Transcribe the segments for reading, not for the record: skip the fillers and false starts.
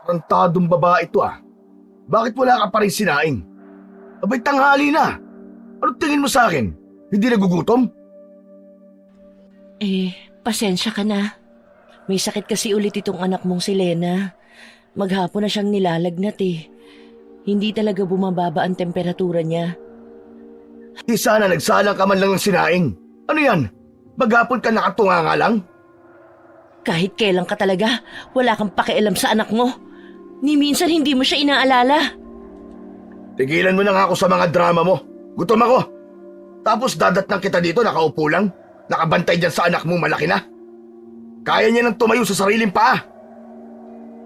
Tarantadong babae ito ah. Bakit wala ka pa rin sinaing? Abay tanghali na. Anong tingin mo sa akin? Hindi nagugutom? Pasensya ka na. May sakit kasi ulit itong anak mong si Lena. Maghapon na siyang nilalagnat eh. Hindi talaga bumababa ang temperatura niya. Di sana nagsalang ka man lang ng sinaing. Ano yan? Maghapon ka nakatunga nga lang? Kahit kailan ka talaga, wala kang pakialam sa anak mo. Ni minsan hindi mo siya inaalala. Tigilan mo na nga ako sa mga drama mo. Gutom ako. Tapos dadatnang kita dito nakaupo lang. Nakabantay dyan sa anak mo malaki na. Kaya niya nang tumayo sa sariling paa.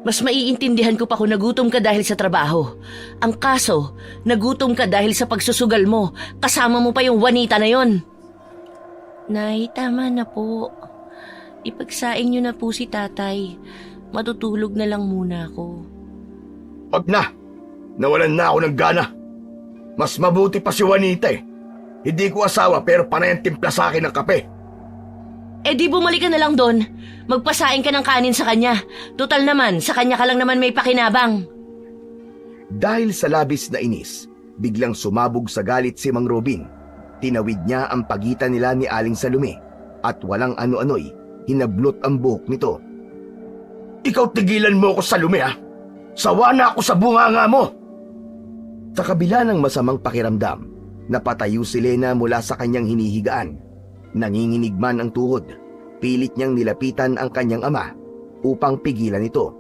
Mas maiintindihan ko pa kung nagutom ka dahil sa trabaho. Ang kaso, nagutom ka dahil sa pagsusugal mo. Kasama mo pa yung Juanita na yon. Nay, tama na po. Ipagsaing niyo na po si tatay. Matutulog na lang muna ako. Wag na. Nawalan na ako ng gana. Mas mabuti pa si Juanita eh. Hindi ko asawa pero panay ang timpla sa akin ng kape. Di bumalik ka na lang doon. Magpasaing ka ng kanin sa kanya. Total naman, sa kanya ka lang naman may pakinabang. Dahil sa labis na inis, biglang sumabog sa galit si Mang Robin. Tinawid niya ang pagitan nila ni Aling Salome at walang ano-ano'y hinablot ang buhok nito. Ikaw tigilan mo ako, Salome ha? Sawa na ako sa bunganga mo! Sa kabila ng masamang pakiramdam, napatayo si Lena mula sa kanyang hinihigaan. Nanginginig man ang tuhod, pilit niyang nilapitan ang kanyang ama upang pigilan ito.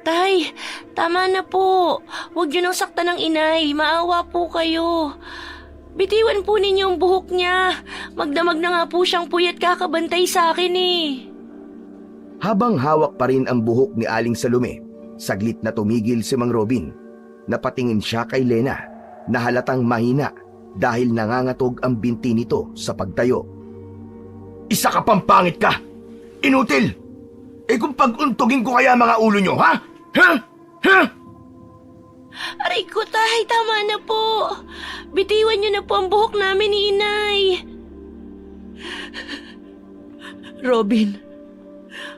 Tay, tama na po. Huwag niyo nang saktan ng inay. Maawa po kayo. Bitiwan po ninyo ang buhok niya. Magdamag na nga po siyang puyat kakabantay sa akin eh. Habang hawak pa rin ang buhok ni Aling Salome, saglit na tumigil si Mang Robin. Napatingin siya kay Lena na halatang mahina dahil nangangatog ang binti nito sa pagtayo. Isa ka pang pangit ka! Inutil! Kung pag-untugin ko kaya mga ulo nyo, ha? Ha? Ha? Aray ko, tay, tama na po. Bitiwan niyo na po ang buhok namin ni inay. Robin,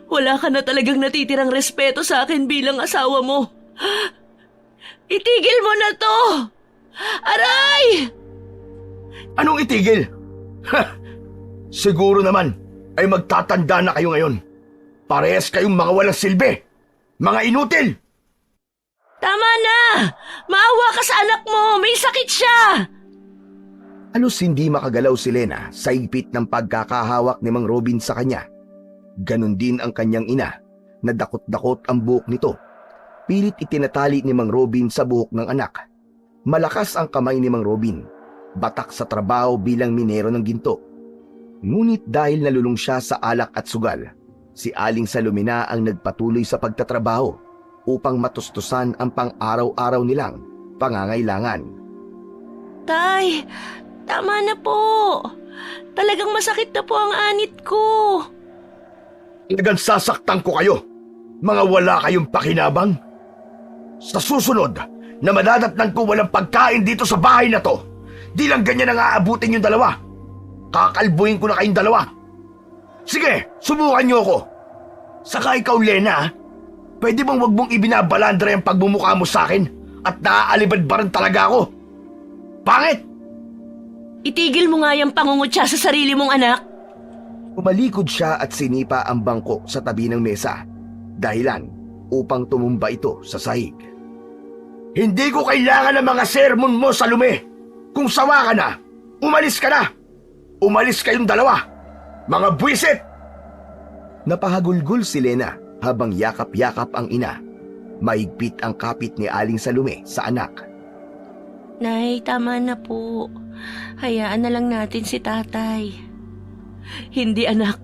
wala ka na talagang natitirang respeto sa akin bilang asawa mo. Itigil mo na to! Aray! Anong itigil? Ha! Siguro naman ay magtatanda na kayo ngayon. Parehas kayong mga walang silbi. Mga inutil! Tama na! Maawa ka sa anak mo! May sakit siya! Halos hindi makagalaw si Lena sa higpit ng pagkakahawak ni Mang Robin sa kanya. Ganon din ang kanyang ina, na dakot-dakot ang buhok nito. Pilit itinatali ni Mang Robin sa buhok ng anak. Malakas ang kamay ni Mang Robin. Batak sa trabaho bilang minero ng ginto. Ngunit dahil nalulung siya sa alak at sugal, si Aling Salome na ang nagpatuloy sa pagtatrabaho upang matustusan ang pang-araw-araw nilang pangangailangan. Tay, tama na po. Talagang masakit na po ang anit ko. Talagang sasaktan ko kayo, mga wala kayong pakinabang. Sa susunod na madadatnan ko walang pagkain dito sa bahay na to, di lang ganyan ang aabutin yung dalawa. Kakalbuhin ko na kayong dalawa. Sige, subukan niyo ako. Saka ikaw, Lena, pwede bang wag mong ibinabalandra yung pagmumukha mo sa akin at naaalibadbaran talaga ako? Pangit! Itigil mo nga yung pangungutya sa sarili mong anak. Umalikod siya at sinipa ang bangko sa tabi ng mesa. Dahilan upang tumumba ito sa sahig. Hindi ko kailangan ng mga sermon mo, Salome. Kung sawa ka na, umalis ka na. Umalis kayong dalawa, mga buwisit! Napahagulgul si Lena habang yakap-yakap ang ina. Mahigpit ang kapit ni Aling Salome sa anak. Nay, tama na po. Hayaan na lang natin si tatay. Hindi anak,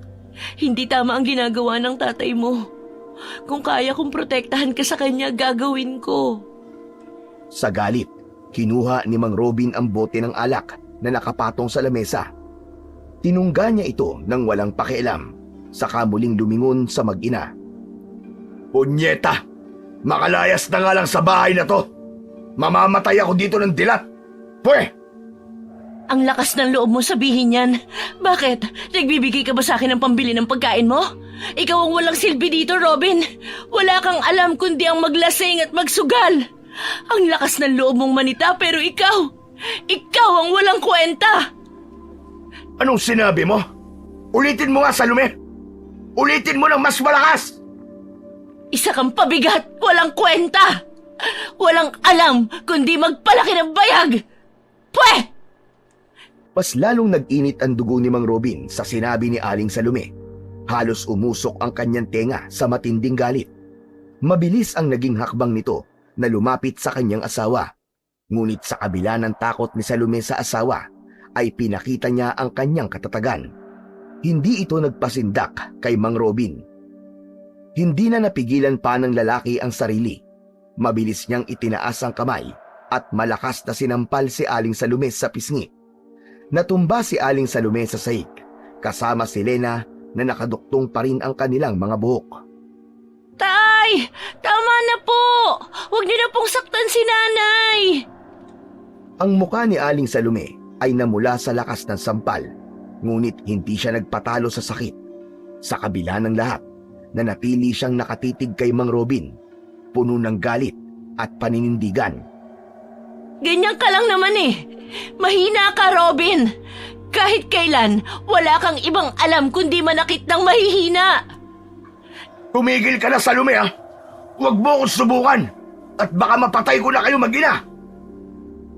hindi tama ang ginagawa ng tatay mo. Kung kaya kong protektahan ka sa kanya, gagawin ko. Sa galit, kinuha ni Mang Robin ang bote ng alak na nakapatong sa lamesa. Tinungga niya ito nang walang pakialam, saka muling lumingon sa mag-ina. Punyeta! Makalayas na nga lang sa bahay na to! Mamamatay ako dito ng dilat! Pwe! Ang lakas ng loob mo sabihin yan. Bakit? Nagbibigay ka ba sa akin ng pambili ng pagkain mo? Ikaw ang walang silbi dito, Robin. Wala kang alam kundi ang maglasing at magsugal. Ang lakas ng loob mong manita pero ikaw ang walang kwenta. Anong sinabi mo? Ulitin mo nga, Salome. Ulitin mo ng mas malakas. Isa kang pabigat, walang kwenta. Walang alam kundi magpalaki ng bayag. Pwe! Mas lalong nag-init ang dugo ni Mang Robin sa sinabi ni Aling Salome. Halos umusok ang kanyang tenga sa matinding galit. Mabilis ang naging hakbang nito na lumapit sa kanyang asawa. Ngunit sa kabila ng takot ni Salome sa asawa, ay pinakita niya ang kanyang katatagan. Hindi ito nagpasindak kay Mang Robin. Hindi na napigilan pa ng lalaki ang sarili. Mabilis niyang itinaas ang kamay at malakas na sinampal si Aling Salome sa pisngi. Natumba si Aling Salome sa sahig, kasama si Lena na nakaduktong pa rin ang kanilang mga buhok. Tay! Tama na po! Huwag niyo na pong saktan si nanay! Ang mukha ni Aling Salome ay namula sa lakas ng sampal, ngunit hindi siya nagpatalo sa sakit. Sa kabila ng lahat, nanatili siyang nakatitig kay Mang Robin, puno ng galit at paninindigan. Ganyan ka lang naman eh. Mahina ka, Robin. Kahit kailan, wala kang ibang alam kundi manakit ng mahihina. Tumigil ka na, Salome, ha? Huwag mo akong subukan at baka mapatay ko na kayo mag-ina.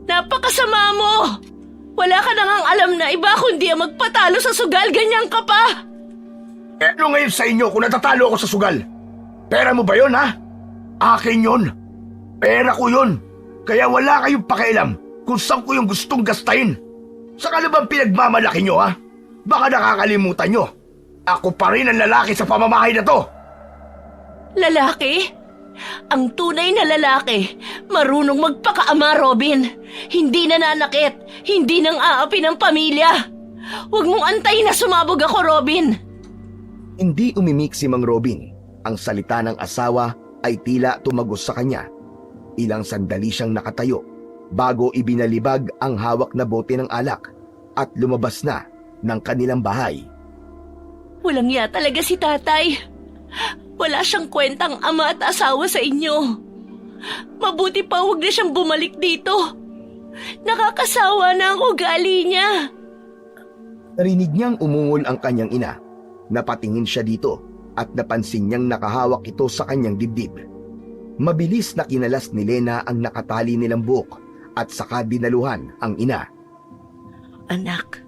Napakasama mo! Wala ka na ngang alam na iba kundi ang magpatalo sa sugal, ganyan ka pa! Ano ngayon sa inyo kung natatalo ako sa sugal? Pera mo ba yun, ha? Akin yun. Pera ko yun. Kaya wala kayong pakialam kung saan ko yung gustong gastahin. Saka na bang pinagmamalaki nyo, ha? Baka nakakalimutan nyo. Ako pa rin ang lalaki sa pamamahay na to. Lalaki? Ang tunay na lalaki, marunong magpakaama, Robin. Hindi nananakit, hindi nang aapi ng pamilya. Huwag mong antayin na sumabog ako, Robin. Hindi umimik si Mang Robin. Ang salita ng asawa ay tila tumagos sa kanya. Ilang sandali siyang nakatayo bago ibinalibag ang hawak na bote ng alak at lumabas na ng kanilang bahay. Walang ya talaga si tatay. Wala siyang kwentang ama at asawa sa inyo. Mabuti pa huwag na siyang bumalik dito. Nakakasawa na ang ugali niya. Narinig niyang umungol ang kanyang ina. Napatingin siya dito at napansin niyang nakahawak ito sa kanyang dibdib. Mabilis na kinalas ni Lena ang nakatali nilang buhok at saka dinaluhan ang ina. Anak,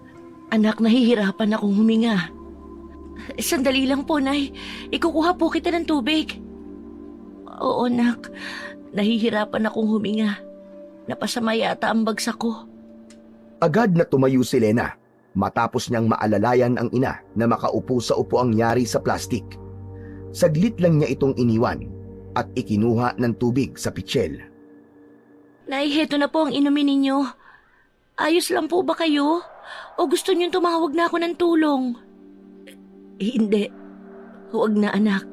nahihirapan akong huminga. Sandali lang po, Nay. Ikukuha po kita ng tubig. Oo, Nak. Nahihirapan akong huminga. Napasama yata ang bagsak ko. Agad na tumayo si Lena matapos niyang maalalayan ang ina na makaupo sa upuang yari sa plastik. Saglit lang niya itong iniwan at ikinuha ng tubig sa pitsil. Nay, heto na po ang inumin ninyo. Ayos lang po ba kayo? O gusto niyong tumawag na ako ng tulong? Hindi. Huwag na, anak.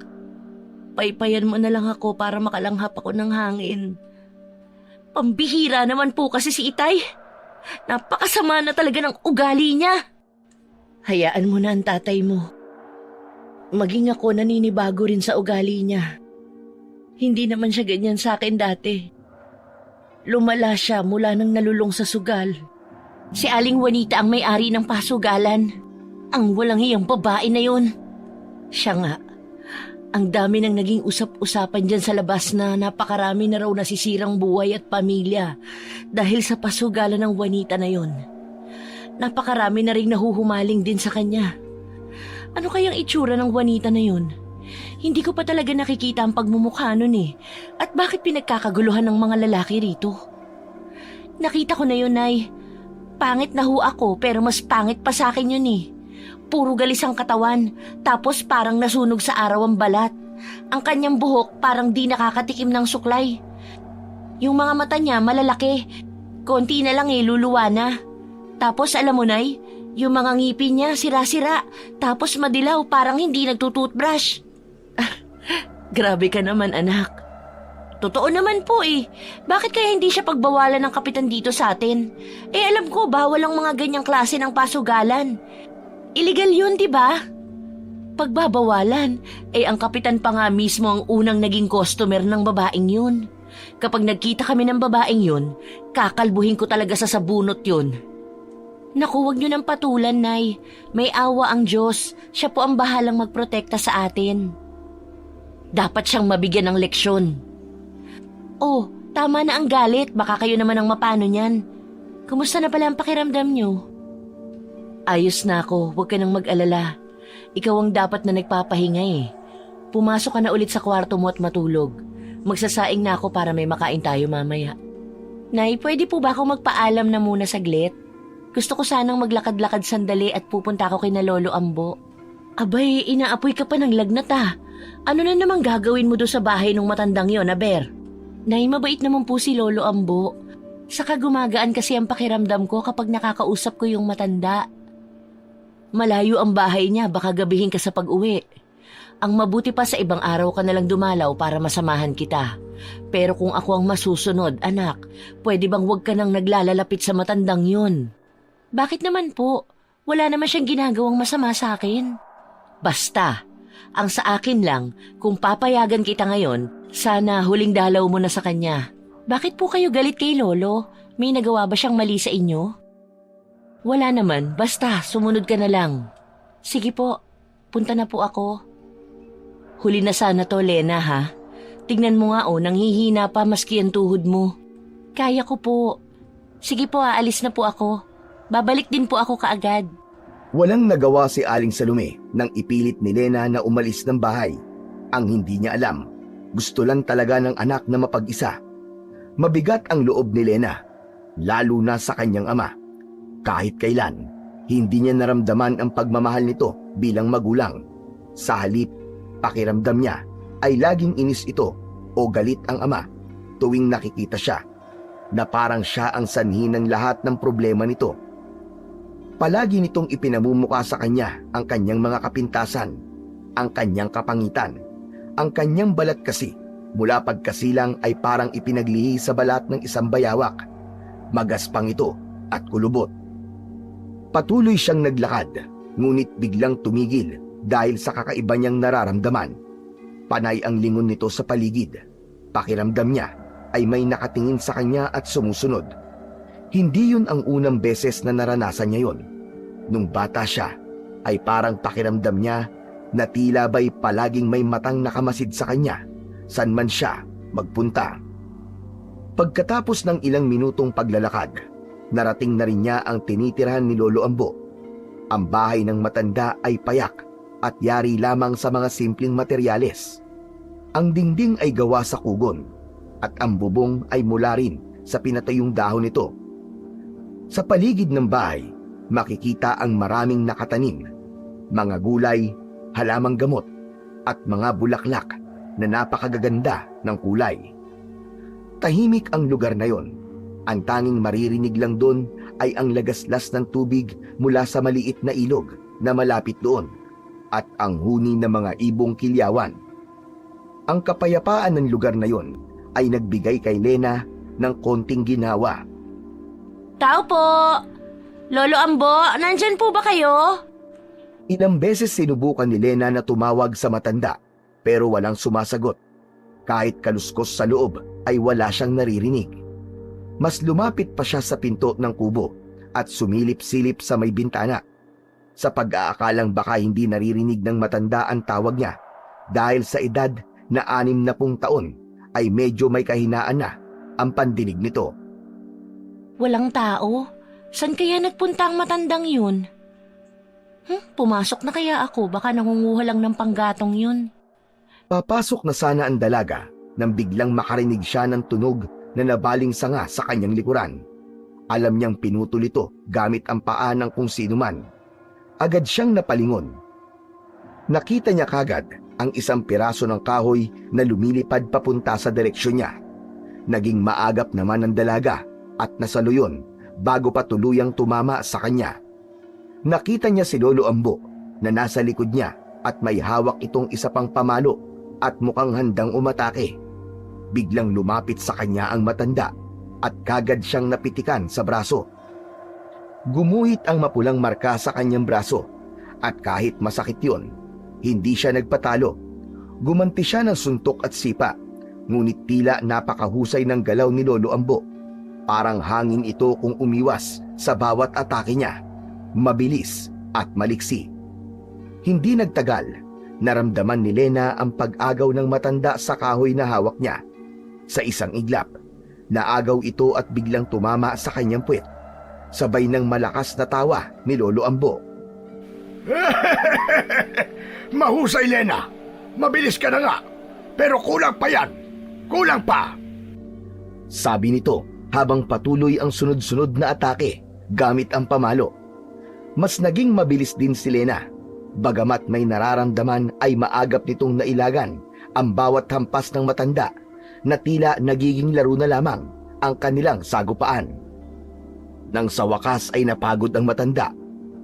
Paypayan mo na lang ako para makalanghap ako ng hangin. Pambihira naman po kasi si Itay. Napakasama na talaga ng ugali niya. Hayaan mo na ang tatay mo. Maging ako naninibago rin sa ugali niya. Hindi naman siya ganyan sa akin dati. Lumala siya mula nang nalulong sa sugal. Si Aling Juanita ang may-ari ng pasugalan. Ang walang hiyang babae na yun. Siya nga, ang dami nang naging usap-usapan dyan sa labas na napakarami na raw nasisirang buhay at pamilya dahil sa pasugalan ng Juanita na yun. Napakarami na rin nahuhumaling din sa kanya. Ano kayang itsura ng Juanita na yun? Hindi ko pa talaga nakikita ang pagmumukha nun eh. At bakit pinagkakaguluhan ng mga lalaki rito? Nakita ko na yun, Nay. Pangit na ho ako pero mas pangit pa sa akin yun eh. Puro galis ang katawan, tapos parang nasunog sa araw ang balat. Ang kanyang buhok parang di nakakatikim ng suklay. Yung mga mata niya malalaki, konti na lang luluwa na. Tapos alam mo, Nay, yung mga ngipin niya sira-sira, tapos madilaw parang hindi nagtututbrush. Grabe ka naman, anak. Totoo naman po eh. Bakit kaya hindi siya pagbawalan ng kapitan dito sa atin? Alam ko, bawal ang mga ganyang klase ng pasugalan. Illegal yun, di ba? Pagbabawalan, ang kapitan pa nga mismo ang unang naging customer ng babaeng yun. Kapag nagkita kami ng babaeng yun, kakalbuhin ko talaga sa sabunot yun. Naku, wag nyo nang patulan, Nay. May awa ang Diyos. Siya po ang bahalang magprotekta sa atin. Dapat siyang mabigyan ng leksyon. Oh, tama na ang galit. Baka kayo naman ang mapano niyan. Kumusta na pala ang pakiramdam nyo? Ayos na ako. Huwag ka nang mag-alala. Ikaw ang dapat na nagpapahinga eh. Pumasok ka na ulit sa kwarto mo at matulog. Magsasaing na ako para may makain tayo mamaya. Nay, pwede po ba ako magpaalam na muna saglit? Gusto ko sanang maglakad-lakad sandali at pupunta ako kina Lolo Ambo. Abay, inaapoy ka pa ng lagnat ah. Ano na namang gagawin mo doon sa bahay ng matandang yon, Aber? Nay, mabait naman po si Lolo Ambo. Saka gumagaan kasi ang pakiramdam ko kapag nakakausap ko yung matanda. Malayo ang bahay niya, baka gabihin ka sa pag-uwi. Ang mabuti pa sa ibang araw ka nalang dumalaw para masamahan kita. Pero kung ako ang masusunod, anak, pwede bang huwag ka nang naglalalapit sa matandang yun? Bakit naman po? Wala naman siyang ginagawang masama sa akin. Basta, ang sa akin lang, kung papayagan kita ngayon, sana huling dalaw mo na sa kanya. Bakit po kayo galit kay Lolo? May nagawa ba siyang mali sa inyo? Wala naman, basta sumunod ka na lang. Sige po, punta na po ako. Huli na sana to, Lena, ha? Tignan mo nga nanghihina pa maski ang tuhod mo. Kaya ko po. Sige po, aalis na po ako. Babalik din po ako kaagad. Walang nagawa si Aling Salome nang ipilit ni Lena na umalis ng bahay. Ang hindi niya alam, gusto lang talaga ng anak na mapag-isa. Mabigat ang loob ni Lena, lalo na sa kanyang ama. Kahit kailan, hindi niya naramdaman ang pagmamahal nito bilang magulang. Sa halip, pakiramdam niya ay laging inis ito o galit ang ama tuwing nakikita siya, na parang siya ang sanhi ng lahat ng problema nito. Palagi nitong ipinamumukha sa kanya ang kanyang mga kapintasan, ang kanyang kapangitan, ang kanyang balat kasi mula pagkasilang ay parang ipinaglihi sa balat ng isang bayawak. Magaspang ito at kulubot. Patuloy siyang naglakad, ngunit biglang tumigil dahil sa kakaiba niyang nararamdaman. Panay ang lingon nito sa paligid. Pakiramdam niya ay may nakatingin sa kanya at sumusunod. Hindi yun ang unang beses na naranasan niya yun. Nung bata siya, ay parang pakiramdam niya na tila ba'y palaging may matang nakamasid sa kanya, saan man siya magpunta. Pagkatapos ng ilang minutong paglalakad, narating na rin niya ang tinitirahan ni Lolo Ambo. Ang bahay ng matanda ay payak at yari lamang sa mga simpleng materyales. Ang dingding ay gawa sa kugon at ang bubong ay mula rin sa pinatayong dahon nito. Sa paligid ng bahay, makikita ang maraming nakatanim, mga gulay, halamang gamot, at mga bulaklak na napakagaganda ng kulay. Tahimik ang lugar na yon. Ang tanging maririnig lang doon ay ang lagaslas ng tubig mula sa maliit na ilog na malapit doon at ang huni ng mga ibong kilyawan. Ang kapayapaan ng lugar na yon ay nagbigay kay Lena ng konting ginawa. Tao po! Lolo Ambo, nandyan po ba kayo? Ilang beses sinubukan ni Lena na tumawag sa matanda pero walang sumasagot. Kahit kaluskos sa loob ay wala siyang naririnig. Mas lumapit pa siya sa pinto ng kubo at sumilip-silip sa may bintana. Sa pag-aakalang baka hindi naririnig ng matanda ang tawag niya dahil sa edad na 60 taon ay medyo may kahinaan na ang pandinig nito. Walang tao? San kaya nagpunta ang matandang yun? Pumasok na kaya ako, baka nangunguha lang ng panggatong yun. Papasok na sana ang dalaga nang biglang makarinig siya ng tunog na nabaling sanga sa kanyang likuran. Alam niyang pinutol ito gamit ang paa ng kung sino man. Agad siyang napalingon. Nakita niya kagad ang isang piraso ng kahoy na lumilipad papunta sa direksyon niya. Naging maagap naman ang dalaga at nasaluyon bago pa tuluyang tumama sa kanya. Nakita niya si Lolo Ambo na nasa likod niya at may hawak itong isa pang pamalo at mukhang handang umatake. Biglang lumapit sa kanya ang matanda at kagad siyang napitikan sa braso. Gumuhit ang mapulang marka sa kanyang braso at kahit masakit yun, Hindi siya nagpatalo. Gumanti siya ng suntok at sipa, ngunit tila napakahusay ng galaw ni Lolo Ambo. Parang hangin ito kung umiwas sa bawat atake niya. Mabilis at maliksi. Hindi nagtagal, naramdaman ni Lena ang pag-agaw ng matanda sa kahoy na hawak niya. Sa isang iglap, naagaw ito at biglang tumama sa kanyang puwet. Sabay ng malakas na tawa ni Lolo Ambo. Mahusay, Lena. Mabilis ka na nga. Pero kulang pa yan. Kulang pa. Sabi nito habang patuloy ang sunod-sunod na atake gamit ang pamalo. Mas naging mabilis din si Lena. Bagamat may nararamdaman ay maagap nitong nailagan ang bawat hampas ng matanda na tila nagiging laro na lamang ang kanilang sagupaan. Nang sa wakas ay napagod ang matanda,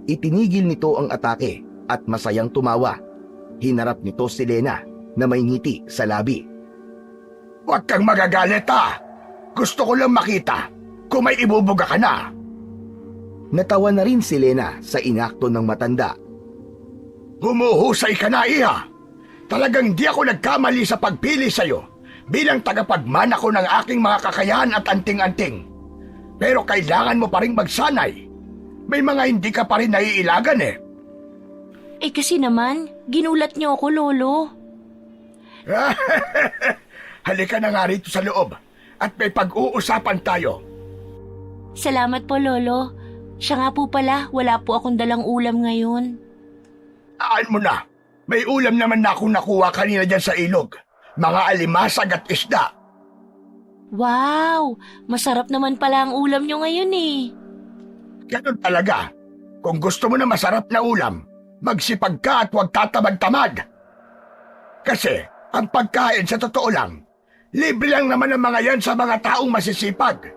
itinigil nito ang atake at masayang tumawa. Hinarap nito si Lena na may ngiti sa labi. Huwag kang magagalit, ha. Gusto ko lang makita kung may ibubuga ka na. Natawa na rin si Lena sa inakto ng matanda. Humuhusay ka na, iha. Talagang di ako nagkamali sa pagpili sa'yo bilang tagapagmana ko ng aking mga kakayahan at anting-anting. Pero kailangan mo pa rin magsanay. May mga hindi ka pa rin naiilagan eh. Eh kasi naman, ginulat niyo ako, Lolo. Halika na nga rito sa loob at may pag-uusapan tayo. Salamat po, Lolo. Siya nga po pala, wala po akong dalang ulam ngayon. Aan mo na. May ulam naman na akong nakuha kanina dyan sa ilog. Mga alimasag at isda. Wow! Masarap naman pala ang ulam niyo ngayon eh. Ganun talaga. Kung gusto mo na masarap na ulam, magsipag ka at huwag tatamad-tamad. Kasi ang pagkain sa totoo lang, libre lang naman ang mga yan sa mga taong masisipag.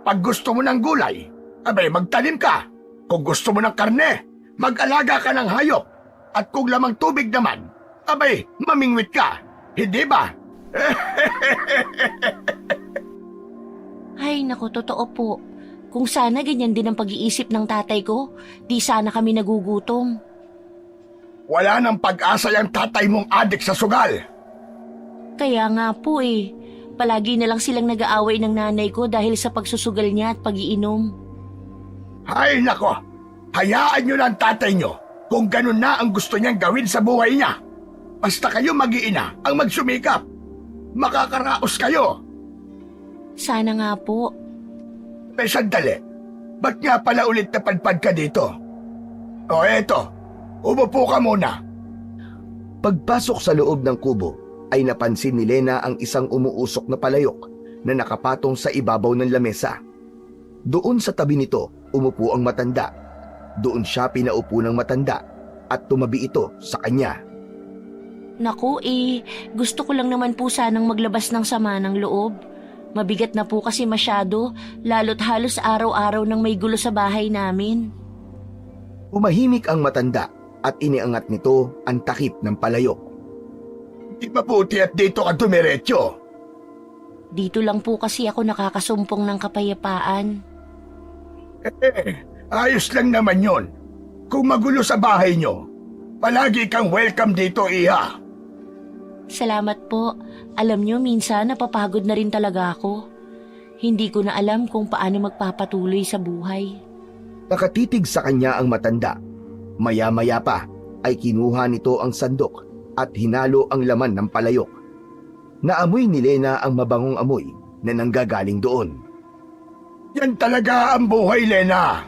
Pag gusto mo ng gulay, abay magtanim ka. Kung gusto mo ng karne, mag-alaga ka ng hayop. At kung lamang tubig naman, abay mamingwit ka. Hindi ba? Ay, naku, totoo po. Kung sana ganyan din ang pag-iisip ng tatay ko, di sana kami nagugutom. Wala nang pag-asa yung tatay mong adik sa sugal. Kaya nga po eh, palagi na lang silang nag-aaway ng nanay ko dahil sa pagsusugal niya at pag-iinom. Ay nako, hayaan nyo na ang tatay nyo kung ganun na ang gusto niyang gawin sa buhay niya. Basta kayo mag-iina ang magsumikap. Makakaraos kayo. Sana nga po. May sandali, ba't nga pala ulit napadpad ka dito? O eto, umupo ka muna. Pagpasok sa loob ng kubo, ay napansin ni Lena ang isang umuusok na palayok na nakapatong sa ibabaw ng lamesa. Doon sa tabi nito, umupo ang matanda. Doon siya pinaupo ng matanda at tumabi ito sa kanya. Naku eh, gusto ko lang naman po sanang maglabas ng sama ng loob. Mabigat na po kasi masyado, lalo't halos araw-araw nang may gulo sa bahay namin. Umahimik ang matanda at iniangat nito ang takip ng palayok. Di mabuti at dito ka dumiretso. Dito lang po kasi ako nakakasumpong ng kapayapaan. Ayos lang naman yon. Kung magulo sa bahay nyo, palagi kang welcome dito, iha. Salamat po. Alam nyo, minsan napapagod na rin talaga ako. Hindi ko na alam kung paano magpapatuloy sa buhay. Nakatitig sa kanya ang matanda. Maya-maya pa ay kinuha nito ang sandok at hinalo ang laman ng palayok. Naamoy ni Lena ang mabangong amoy na nanggagaling doon. Yan talaga ang buhay, Lena.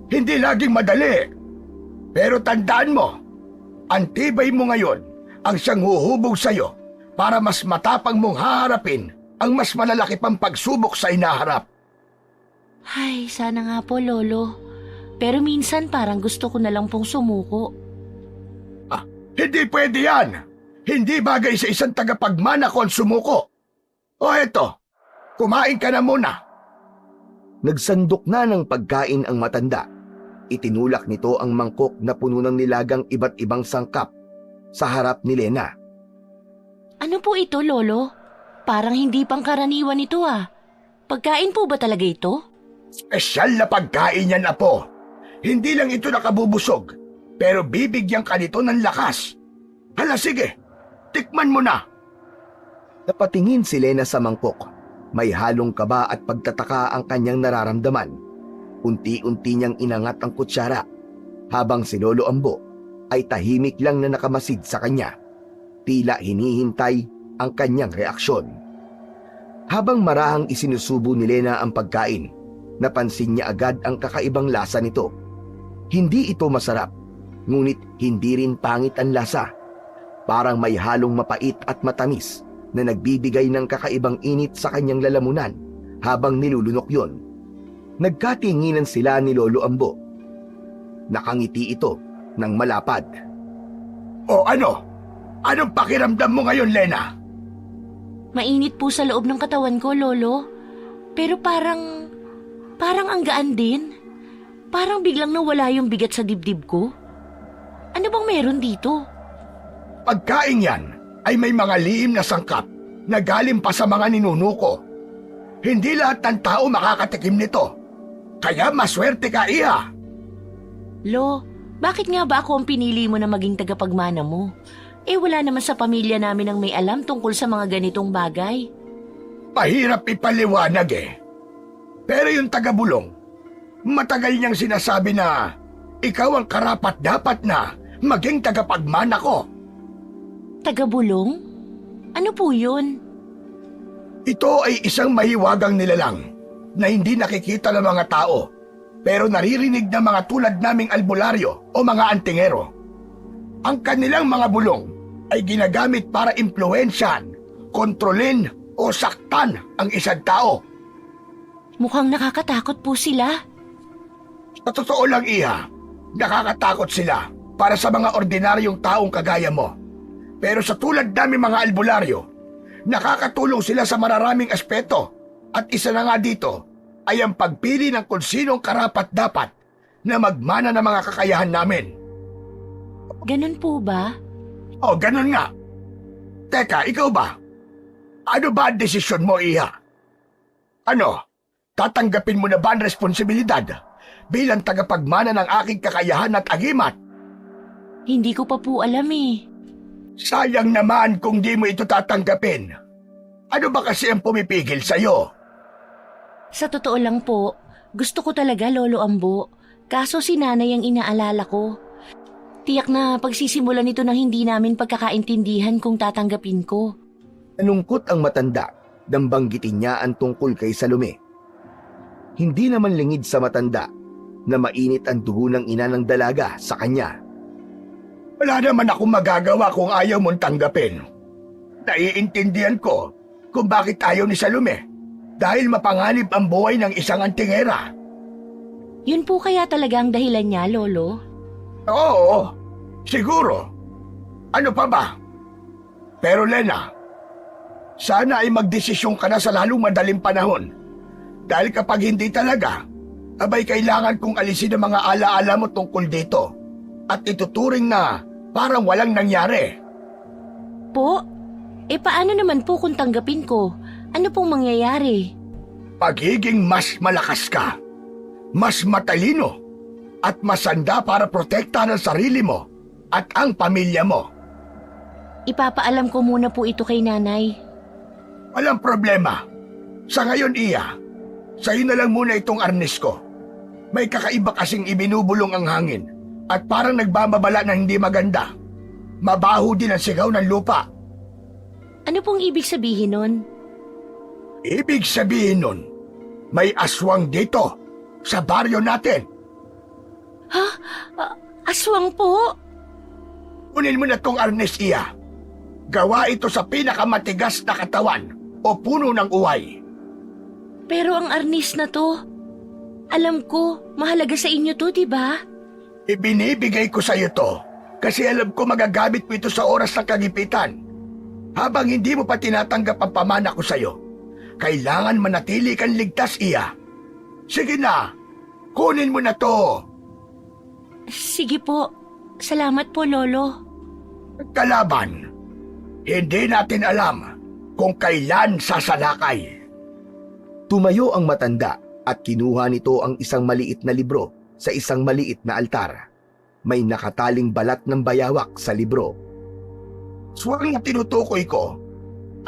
Hindi laging madali. Pero tandaan mo, ang tibay mo ngayon ang siyang huhubog sa'yo para mas matapang mong haharapin ang mas malalaki pang pagsubok sa inaharap. Ay, sana nga po, Lolo. Pero minsan parang gusto ko na lang pong sumuko. Hindi pwede yan. Hindi bagay sa isang tagapagmana ko ang sumuko. O eto, kumain ka na muna. Nagsandok na ng pagkain ang matanda. Itinulak nito ang mangkok na puno ng nilagang iba't ibang sangkap sa harap ni Lena. Ano po ito, Lolo? Parang hindi pangkaraniwan ito ah. Pagkain po ba talaga ito? Espesyal na pagkain yan, Apo. Hindi lang ito nakabubusog, pero bibigyan ka nito ng lakas. Hala sige, tikman mo na. Napatingin si Lena sa mangkok. May halong kaba at pagtataka ang kanyang nararamdaman. Unti-unti niyang inangat ang kutsara, habang si Lolo Ambo ay tahimik lang na nakamasid sa kanya. Tila hinihintay ang kanyang reaksyon. Habang marahang isinusubo ni Lena ang pagkain, napansin niya agad ang kakaibang lasa nito. Hindi ito masarap, ngunit hindi rin pangit ang lasa. Parang may halong mapait at matamis na nagbibigay ng kakaibang init sa kanyang lalamunan habang nilulunok yon. Nagkatinginan sila ni Lolo Ambo. Nakangiti ito ng malapad. O ano? Anong pakiramdam mo ngayon, Lena? Mainit po sa loob ng katawan ko, Lolo. Pero parang ang gaan din. Parang biglang nawala yung bigat sa dibdib ko. Ano bang meron dito? Pagkain yan ay may mga lihim na sangkap na galing pa sa mga ninuno ko. Hindi lahat ng tao makakatikim nito. Kaya maswerte ka, Iha. Lo, bakit nga ba ako ang pinili mo na maging tagapagmana mo? Wala naman sa pamilya namin ang may alam tungkol sa mga ganitong bagay. Mahirap ipaliwanag eh. Pero yung taga-Bulong, matagal niyang sinasabi na ikaw ang karapat-dapat na maging tagapagmana ko. Taga-Bulong? Ano po yun? Ito ay isang mahiwagang nilalang na hindi nakikita ng mga tao pero naririnig ng mga tulad naming albularyo o mga antingero. Ang kanilang mga bulong ay ginagamit para impluwensyahan, kontrolin o saktan ang isang tao. Mukhang nakakatakot po sila. Sa totoo lang, Iha, nakakatakot sila para sa mga ordinaryong taong kagaya mo. Pero sa tulad namin mga albularyo, nakakatulong sila sa mararaming aspeto at isa na nga dito ay ang pagpili ng kung sinong karapat-dapat na magmana ng mga kakayahan namin. Ganun po ba? O, ganun nga. Teka, ikaw ba? Ano ba ang desisyon mo, Iha? Ano? Tatanggapin mo na ba ang responsibilidad bilang tagapagmana ng aking kakayahan at agimat? Hindi ko pa po alam eh. Sayang naman kung di mo ito tatanggapin. Ano ba kasi ang pumipigil sa'yo? Sa totoo lang po, gusto ko talaga, Lolo Ambo. Kaso si nanay ang inaalala ko. Tiyak na pagsisimulan nito ng hindi namin pagkakaintindihan kung tatanggapin ko. Nalungkot ang matanda nang banggitin niya ang tungkol kay Salome. Hindi naman lingid sa matanda na mainit ang dugo ng ina ng dalaga sa kanya. Wala naman akong magagawa kung ayaw mong tanggapin. Naiintindihan ko kung bakit ayaw ni Salome dahil mapanganib ang buhay ng isang antingera. Yun po kaya talaga ang dahilan niya, Lolo? Oo, siguro. Ano pa ba? Pero Lena, sana ay magdesisyon ka na sa lalong madaling panahon. Dahil kapag hindi talaga, abay kailangan kong alisin ang mga alaala mo tungkol dito at ituturing na parang walang nangyari. Po? Paano naman po kung tanggapin ko? Ano pong mangyayari? Pagiging mas malakas ka, mas matalino, at masanda para protektahan ang sarili mo at ang pamilya mo. Ipapaalam ko muna po ito kay nanay. Walang problema. Sa ngayon, Iya, sa'yo na lang muna itong arnis ko. May kakaiba kasing ibinubulong ang hangin at parang nagbababala na hindi maganda. Mabaho din ang sigaw ng lupa. Ano pong ibig sabihin nun? Ibig sabihin nun, may aswang dito sa baryo natin. Ha? Aswang po? Kunin mo na tong arnis, Iya. Gawa ito sa pinakamatigas na katawan o puno ng uway. Pero ang arnis na to, alam ko, mahalaga sa inyo to, diba? Ibinibigay ko sa iyo to kasi alam ko magagamit mo ito sa oras ng kagipitan. Habang hindi mo pa tinatanggap ang pamana ko sa iyo, kailangan manatili kang ligtas, Iya. Sige na, kunin mo na to. Sige po. Salamat po, Lolo. Kalaban, hindi natin alam kung kailan sasalakay. Tumayo ang matanda at kinuha nito ang isang maliit na libro sa isang maliit na altar. May nakataling balat ng bayawak sa libro. Aswang na tinutukoy ko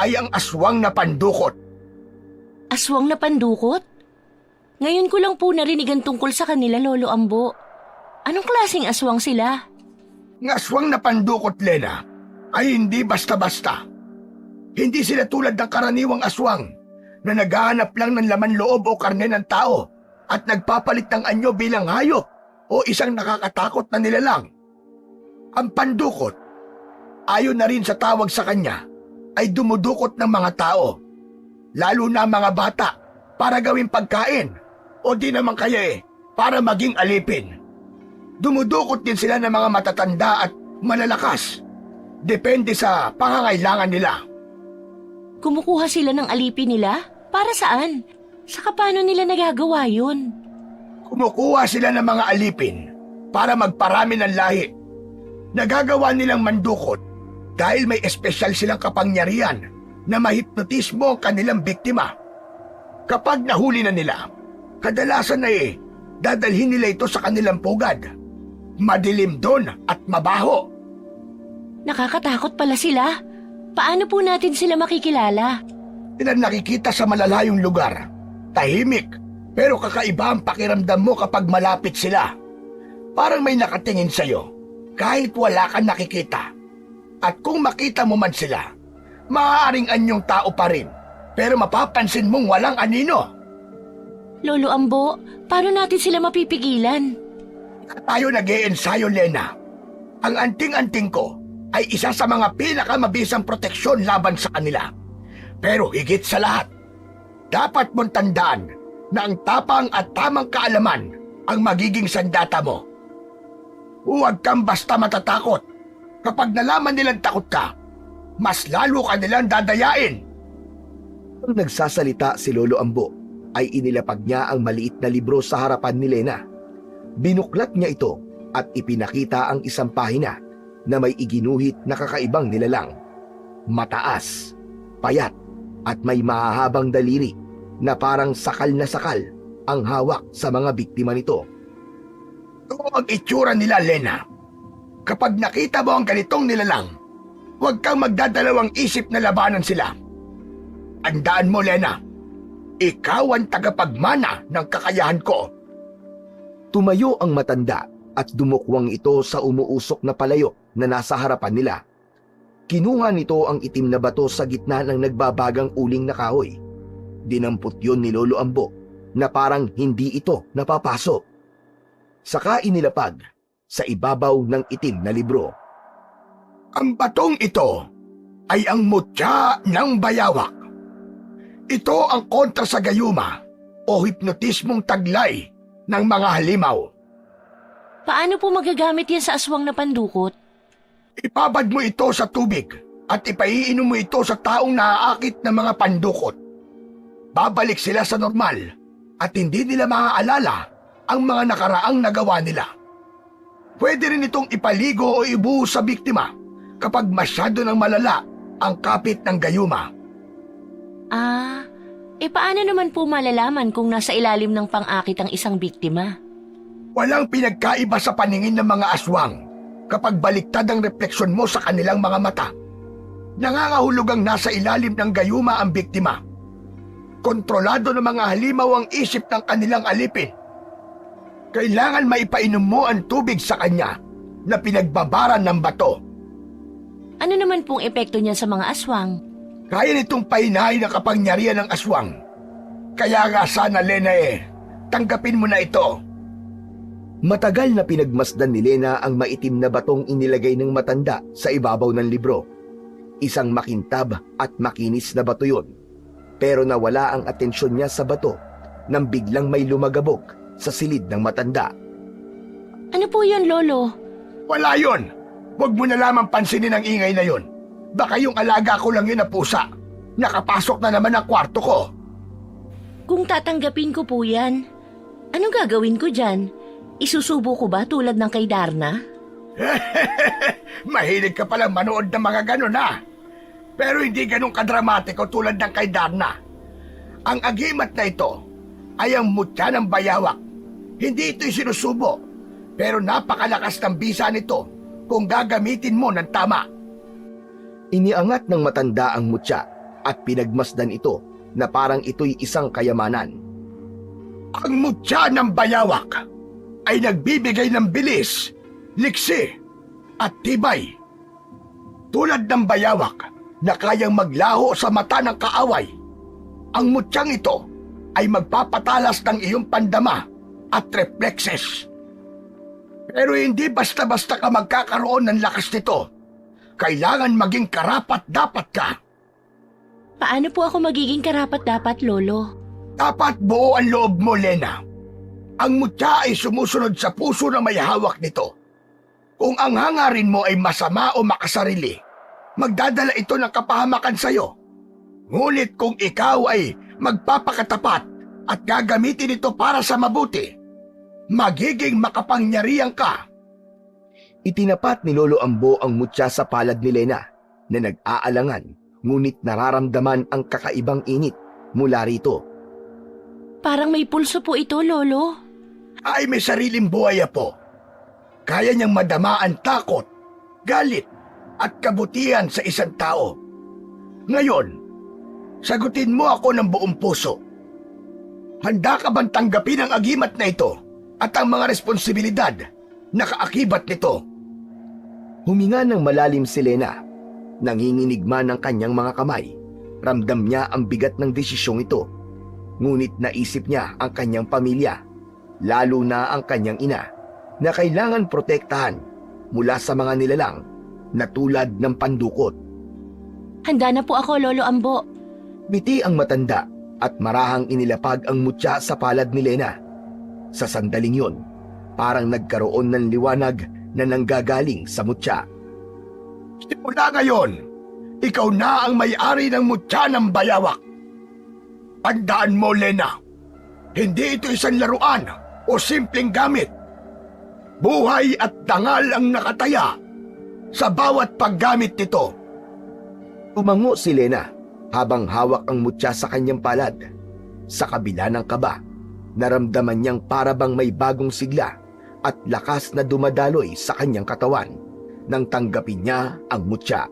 ay ang aswang na pandukot. Aswang na pandukot? Ngayon ko lang po narinig ang tungkol sa kanila, Lolo Ambo. Anong klaseng aswang sila? Ang aswang na pandukot, Lena, ay hindi basta-basta. Hindi sila tulad ng karaniwang aswang na naghahanap lang ng laman loob o karne ng tao at nagpapalit ng anyo bilang hayop o isang nakakatakot na nilalang. Ang pandukot, ayon na rin sa tawag sa kanya, ay dumudukot ng mga tao, lalo na mga bata, para gawing pagkain o di naman kaya para maging alipin. Dumudukot din sila ng mga matatanda at malalakas, depende sa pangangailangan nila. Kumukuha sila ng alipin nila? Para saan? Saka paano nila nagagawa yun? Kumukuha sila ng mga alipin para magparami ng lahi. Nagagawa nilang mandukot dahil may espesyal silang kapangyarihan na mahipnotismo ang kanilang biktima. Kapag nahuli na nila, kadalasan na dadalhin nila ito sa kanilang pugad. Madilim doon at mabaho. Nakakatakot pala sila. Paano po natin sila makikilala? Sila nakikita sa malalayong lugar. Tahimik, pero kakaiba ang pakiramdam mo kapag malapit sila. Parang may nakatingin sa'yo, kahit wala kang nakikita. At kung makita mo man sila, maaaring anyong tao pa rin, pero mapapansin mong walang anino. Lolo Ambo, paano natin sila mapipigilan? Tayo nag-iensayo, Lena. Ang anting-anting ko ay isa sa mga pinakamabisang proteksyon laban sa kanila. Pero higit sa lahat, dapat mong tandaan na ang tapang at tamang kaalaman ang magiging sandata mo. Huwag kang basta matatakot. Kapag nalaman nilang takot ka, mas lalo ka nilang dadayain. Nang nagsasalita si Lolo Ambo, ay inilapag niya ang maliit na libro sa harapan ni Lena. Binuklat niya ito at ipinakita ang isang pahina na may iginuhit na kakaibang nilalang. Mataas, payat, at may mahahabang daliri na parang sakal na sakal ang hawak sa mga biktima nito. Ito ang itsura nila, Lena. Kapag nakita mo ang ganitong nilalang, huwag kang magdadalawang isip na labanan sila. Tandaan mo, Lena, ikaw ang tagapagmana ng kakayahan ko. Tumayo ang matanda at dumukwang ito sa umuusok na palayok na nasa harapan nila. Kinuha nito ang itim na bato sa gitna ng nagbabagang uling na kahoy. Dinampot yun ni Lolo Ambo na parang hindi ito napapasok. Saka inilapag sa ibabaw ng itim na libro. Ang batong ito ay ang mutya ng bayawak. Ito ang kontra sa gayuma o hipnotismong taglay ng mga halimaw. Paano po magagamit yan sa aswang na pandukot? Ipabad mo ito sa tubig at ipaiinom mo ito sa taong naaakit ng mga pandukot. Babalik sila sa normal at hindi nila maaalala ang mga nakaraang nagawa nila. Pwede rin itong ipaligo o ibuhos sa biktima kapag masyado ng malala ang kapit ng gayuma. Paano naman po malalaman kung nasa ilalim ng pang-akit ang isang biktima? Walang pinagkaiba sa paningin ng mga aswang kapag baliktad ang refleksyon mo sa kanilang mga mata. Nangangahulog ang nasa ilalim ng gayuma ang biktima. Kontrolado ng mga halimaw ang isip ng kanilang alipin. Kailangan maipainom mo ang tubig sa kanya na pinagbabaran ng bato. Ano naman pong epekto niyan sa mga aswang? Kaya nitong pahinahin ang kapangyarihan ng aswang. Kaya nga sana, Lena, tanggapin mo na ito. Matagal na pinagmasdan ni Lena ang maitim na batong inilagay ng matanda sa ibabaw ng libro. Isang makintab at makinis na bato yun. Pero nawala ang atensyon niya sa bato nang biglang may lumagabog sa silid ng matanda. Ano po yun, Lolo? Wala yun. Huwag mo na lamang pansinin ang ingay na yun. Baka yung alaga ko lang yun na pusa. Nakapasok na naman ang kwarto ko. Kung tatanggapin ko po yan, anong gagawin ko dyan? Isusubo ko ba tulad ng kay Darna? Mahilig ka palang manood ng mga ganun, ha? Pero hindi ganun kadramatiko tulad ng kay Darna. Ang agimat na ito ay ang mutya ng bayawak. Hindi ito'y sinusubo, pero napakalakas ng bisa nito kung gagamitin mo ng tama. Iniangat ng matanda ang mutya at pinagmasdan ito na parang ito'y isang kayamanan. Ang mutya ng bayawak ay nagbibigay ng bilis, liksi, at tibay. Tulad ng bayawak na kayang maglaho sa mata ng kaaway, ang mutyang ito ay magpapatalas ng iyong pandama at reflexes. Pero hindi basta-basta ka magkakaroon ng lakas nito. Kailangan maging karapat-dapat ka. Paano po ako magiging karapat-dapat, Lolo? Dapat buo ang loob mo, Lena. Ang mutya ay sumusunod sa puso na may hawak nito. Kung ang hangarin mo ay masama o makasarili, magdadala ito ng kapahamakan sa'yo. Ngunit kung ikaw ay magpapakatapat at gagamitin ito para sa mabuti, magiging makapangyarihan ka. Itinapat ni Lolo Ambo ang mutya sa palad ni Lena na nag-aalangan, ngunit nararamdaman ang kakaibang init mula rito. Parang may pulso po ito, Lolo. Ay may sariling buhay po. Kaya niyang madama ang takot, galit, at kabutihan sa isang tao. Ngayon, sagutin mo ako ng buong puso. Handa ka bang tanggapin ang agimat na ito at ang mga responsibilidad na kaakibat nito? Huminga ng malalim si Lena. Nanginginig man ang kanyang mga kamay. Ramdam niya ang bigat ng desisyong ito. Ngunit naisip niya ang kanyang pamilya, lalo na ang kanyang ina, na kailangan protektahan mula sa mga nilalang na tulad ng pandukot. Handa na po ako, Lolo Ambo. Biti ang matanda at marahang inilapag ang mutya sa palad ni Lena. Sa sandaling yun, parang nagkaroon ng liwanag na nanggagaling sa mutya. Simula ngayon, ikaw na ang may-ari ng mutya ng bayawak. Tandaan mo, Lena, hindi ito isang laruan o simpleng gamit. Buhay at dangal ang nakataya sa bawat paggamit nito. Tumango si Lena habang hawak ang mutya sa kanyang palad. Sa kabila ng kaba, naramdaman niyang parabang may bagong sigla at lakas na dumadaloy sa kanyang katawan nang tanggapin niya ang mutya.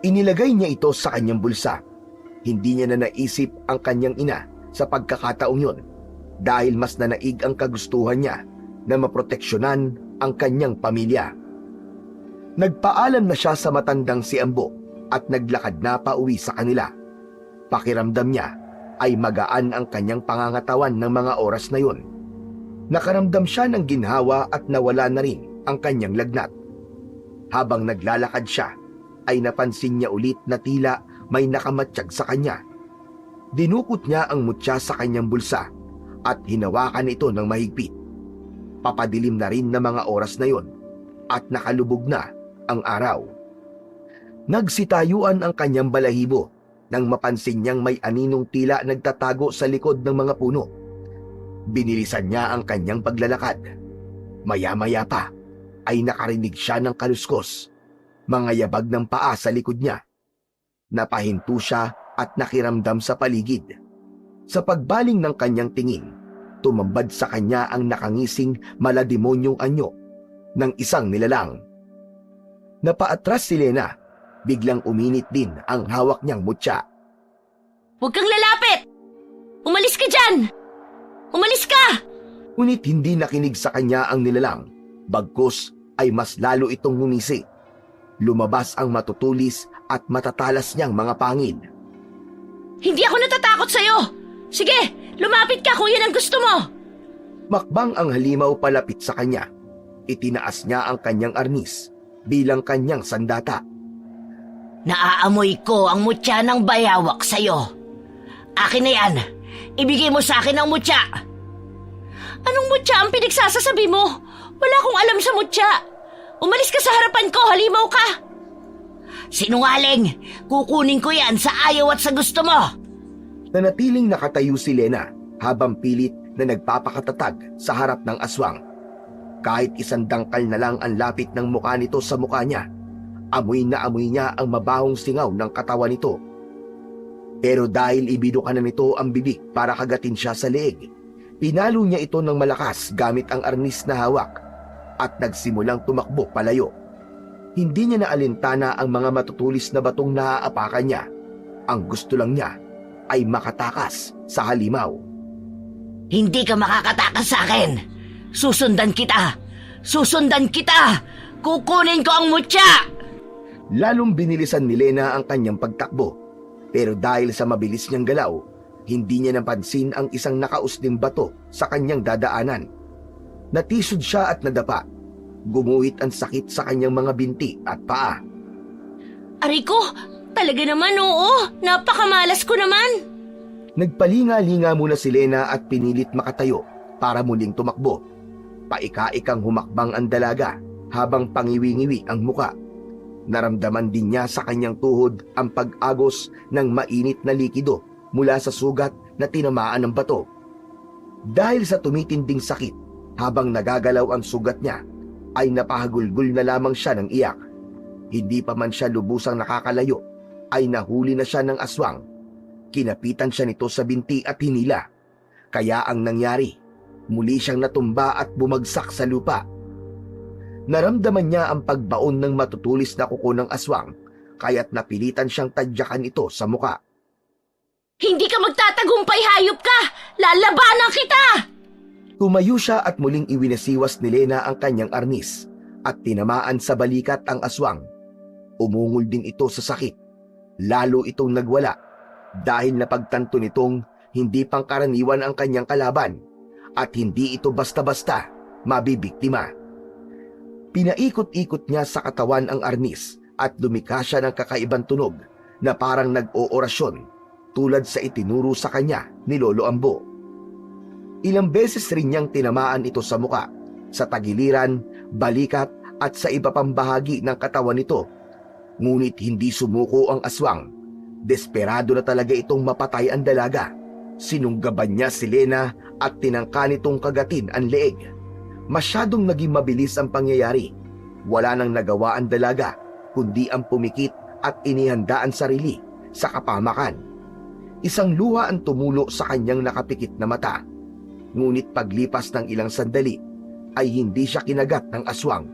Inilagay niya ito sa kanyang bulsa. Hindi niya na naisip ang kanyang ina sa pagkakataong yun dahil mas nanaig ang kagustuhan niya na maproteksyonan ang kanyang pamilya. Nagpaalam na siya sa matandang si Ambo at naglakad na pauwi sa kanila. Pakiramdam niya ay magaan ang kanyang pangangatawan ng mga oras na yun. Nakaramdam siya ng ginhawa at nawala na rin ang kanyang lagnat. Habang naglalakad siya, ay napansin niya ulit na tila may nakamatsyag sa kanya. Dinukot niya ang mutya sa kanyang bulsa at hinawakan ito ng mahigpit. Papadilim na rin na mga oras na yon at nakalubog na ang araw. Nagsitayuan ang kanyang balahibo nang mapansin niyang may aninong tila nagtatago sa likod ng mga puno. Binilisan niya ang kanyang paglalakad. Maya-maya pa ay nakarinig siya ng kaluskos, mga yabag ng paa sa likod niya. Napahinto siya at nakiramdam sa paligid. Sa pagbaling ng kanyang tingin, tumambad sa kanya ang nakangising malademonyong anyo ng isang nilalang. Napaatras si Lena, biglang uminit din ang hawak niyang mutya. Huwag kang lalapit! Umalis ka dyan! Umalis ka! Ngunit hindi nakinig sa kanya ang nilalang, bagkus ay mas lalo itong ngumisi. Lumabas ang matutulis at matatalas niyang mga pangil. Hindi ako natatakot sa'yo! Sige, lumapit ka kung yan ang gusto mo! Makbang ang halimaw palapit sa kanya. Itinaas niya ang kanyang arnis bilang kanyang sandata. Naaamoy ko ang mutya ng bayawak sa'yo. Akin na yan. Ibigay mo sa akin ang mutya. Anong mutya ang pinagsasasabi mo? Wala akong alam sa mutya. Umalis ka sa harapan ko, halimaw ka. Sinungaling! Kukunin ko yan sa ayaw at sa gusto mo. Nanatiling nakatayo si Lena habang pilit na nagpapakatatag sa harap ng aswang. Kahit isang dangkal na lang ang lapit ng mukha nito sa mukha niya, amoy na amoy niya ang mabahong singaw ng katawan nito. Pero dahil ibinuka na nito ang bibig para kagatin siya sa leeg, pinalo niya ito ng malakas gamit ang arnis na hawak at nagsimulang tumakbo palayo. Hindi niya naalintana ang mga matutulis na batong naaapakan niya. Ang gusto lang niya ay makatakas sa halimaw. Hindi ka makakatakas sa akin. Susundan kita! Susundan kita! Kukunin ko ang mutya! Lalong binilisan ni Lena ang kanyang pagtakbo. Pero dahil sa mabilis niyang galaw, hindi niya napansin ang isang nakausling bato sa kanyang dadaanan. Natisod siya at nadapa. Gumuhit ang sakit sa kanyang mga binti at paa. Aray ko! Talaga naman oo! Napakamalas ko naman! Nagpalinga-linga muna si Lena at pinilit makatayo para muling tumakbo. Paika-ikang humakbang ang dalaga habang pangiwi-ngiwi ang muka. Naramdaman din niya sa kanyang tuhod ang pag-agos ng mainit na likido mula sa sugat na tinamaan ng bato. Dahil sa tumitinding sakit, habang nagagalaw ang sugat niya, ay napahagulgul na lamang siya ng iyak. Hindi pa man siya lubusang nakakalayo, ay nahuli na siya ng aswang. Kinapitan siya nito sa binti at hinila. Kaya ang nangyari, muli siyang natumba at bumagsak sa lupa. Naramdaman niya ang pagbaon ng matutulis na kuko ng aswang, kaya't napilitan siyang tadyakan ito sa muka. Hindi ka magtatagumpay, hayop ka! Lalabanan kita! Tumayo siya at muling iwinasiwas ni Lena ang kanyang arnis at tinamaan sa balikat ang aswang. Umungol din ito sa sakit. Lalo itong nagwala dahil napagtanto nitong hindi pangkaraniwan ang kanyang kalaban at hindi ito basta-basta mabibiktima. Pinaikot-ikot niya sa katawan ang arnis at lumikha siya ng kakaibang tunog na parang nag-oorasyon tulad sa itinuro sa kanya ni Lolo Ambo. Ilang beses rin niyang tinamaan ito sa muka, sa tagiliran, balikat at sa iba pang bahagi ng katawan nito. Ngunit hindi sumuko ang aswang. Desperado na talaga itong mapatay ang dalaga. Sinunggaban niya si Lena at tinangka nitong kagatin ang leeg. Masyadong naging mabilis ang pangyayari. Wala nang nagawa ang dalaga, kundi ang pumikit at inihanda ang sarili sa kapamakan. Isang luha ang tumulo sa kanyang nakapikit na mata. Ngunit paglipas ng ilang sandali, ay hindi siya kinagat ng aswang.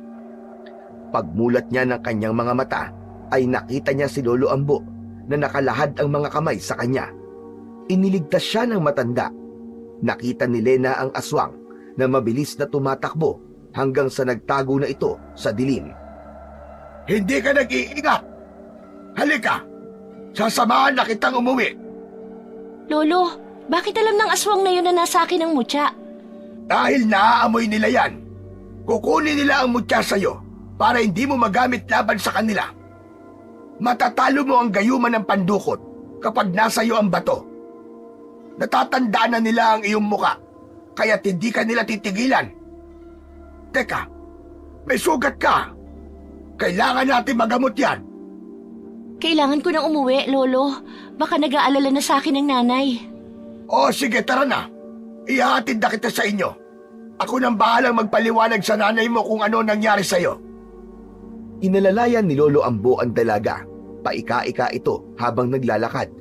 Pagmulat niya ng kanyang mga mata, ay nakita niya si Lolo Ambo na nakalahad ang mga kamay sa kanya. Iniligtas siya ng matanda. Nakita ni Lena ang aswang na mabilis na tumatakbo hanggang sa nagtago na ito sa dilim. Hindi ka nag-iingat! Halika! Sasamahan na kitang umuwi! Lolo, bakit alam ng aswang na yun na nasa akin ang mutya? Dahil naaamoy nila yan, kukunin nila ang mutya sa'yo para hindi mo magamit laban sa kanila. Matatalo mo ang gayuman ng pandukot kapag nasa iyo ang bato. Natatandaan na nila ang iyong muka, kaya't hindi ka nila titigilan. Teka, may sugat ka. Kailangan natin magamot yan. Kailangan ko nang umuwi, Lolo. Baka nag-aalala na sa akin ng nanay. O sige, tara na. Ihahatid na kita sa inyo. Ako nang bahalang magpaliwanag sa nanay mo kung ano nangyari sa'yo. Inalalayan ni Lolo Ambo ang dalaga. Paika-ika ito habang naglalakad.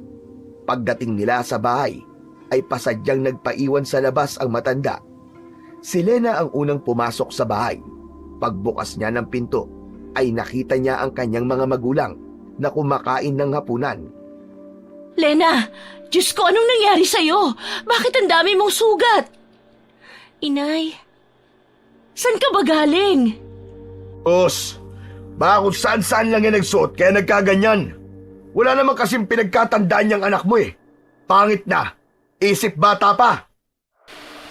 Pagdating nila sa bahay, ay pasadyang nagpaiwan sa labas ang matanda. Si Lena ang unang pumasok sa bahay. Pagbukas niya ng pinto, ay nakita niya ang kanyang mga magulang na kumakain ng hapunan. Lena, Diyos ko, anong nangyari sa'yo? Bakit ang dami mong sugat? Inay, saan ka ba galing? Os, baka kung saan-saan lang yan nagsuot kaya nagkaganyan. Wala naman kasing pinagkatandaan niyang anak mo eh. Pangit na. Isip bata pa.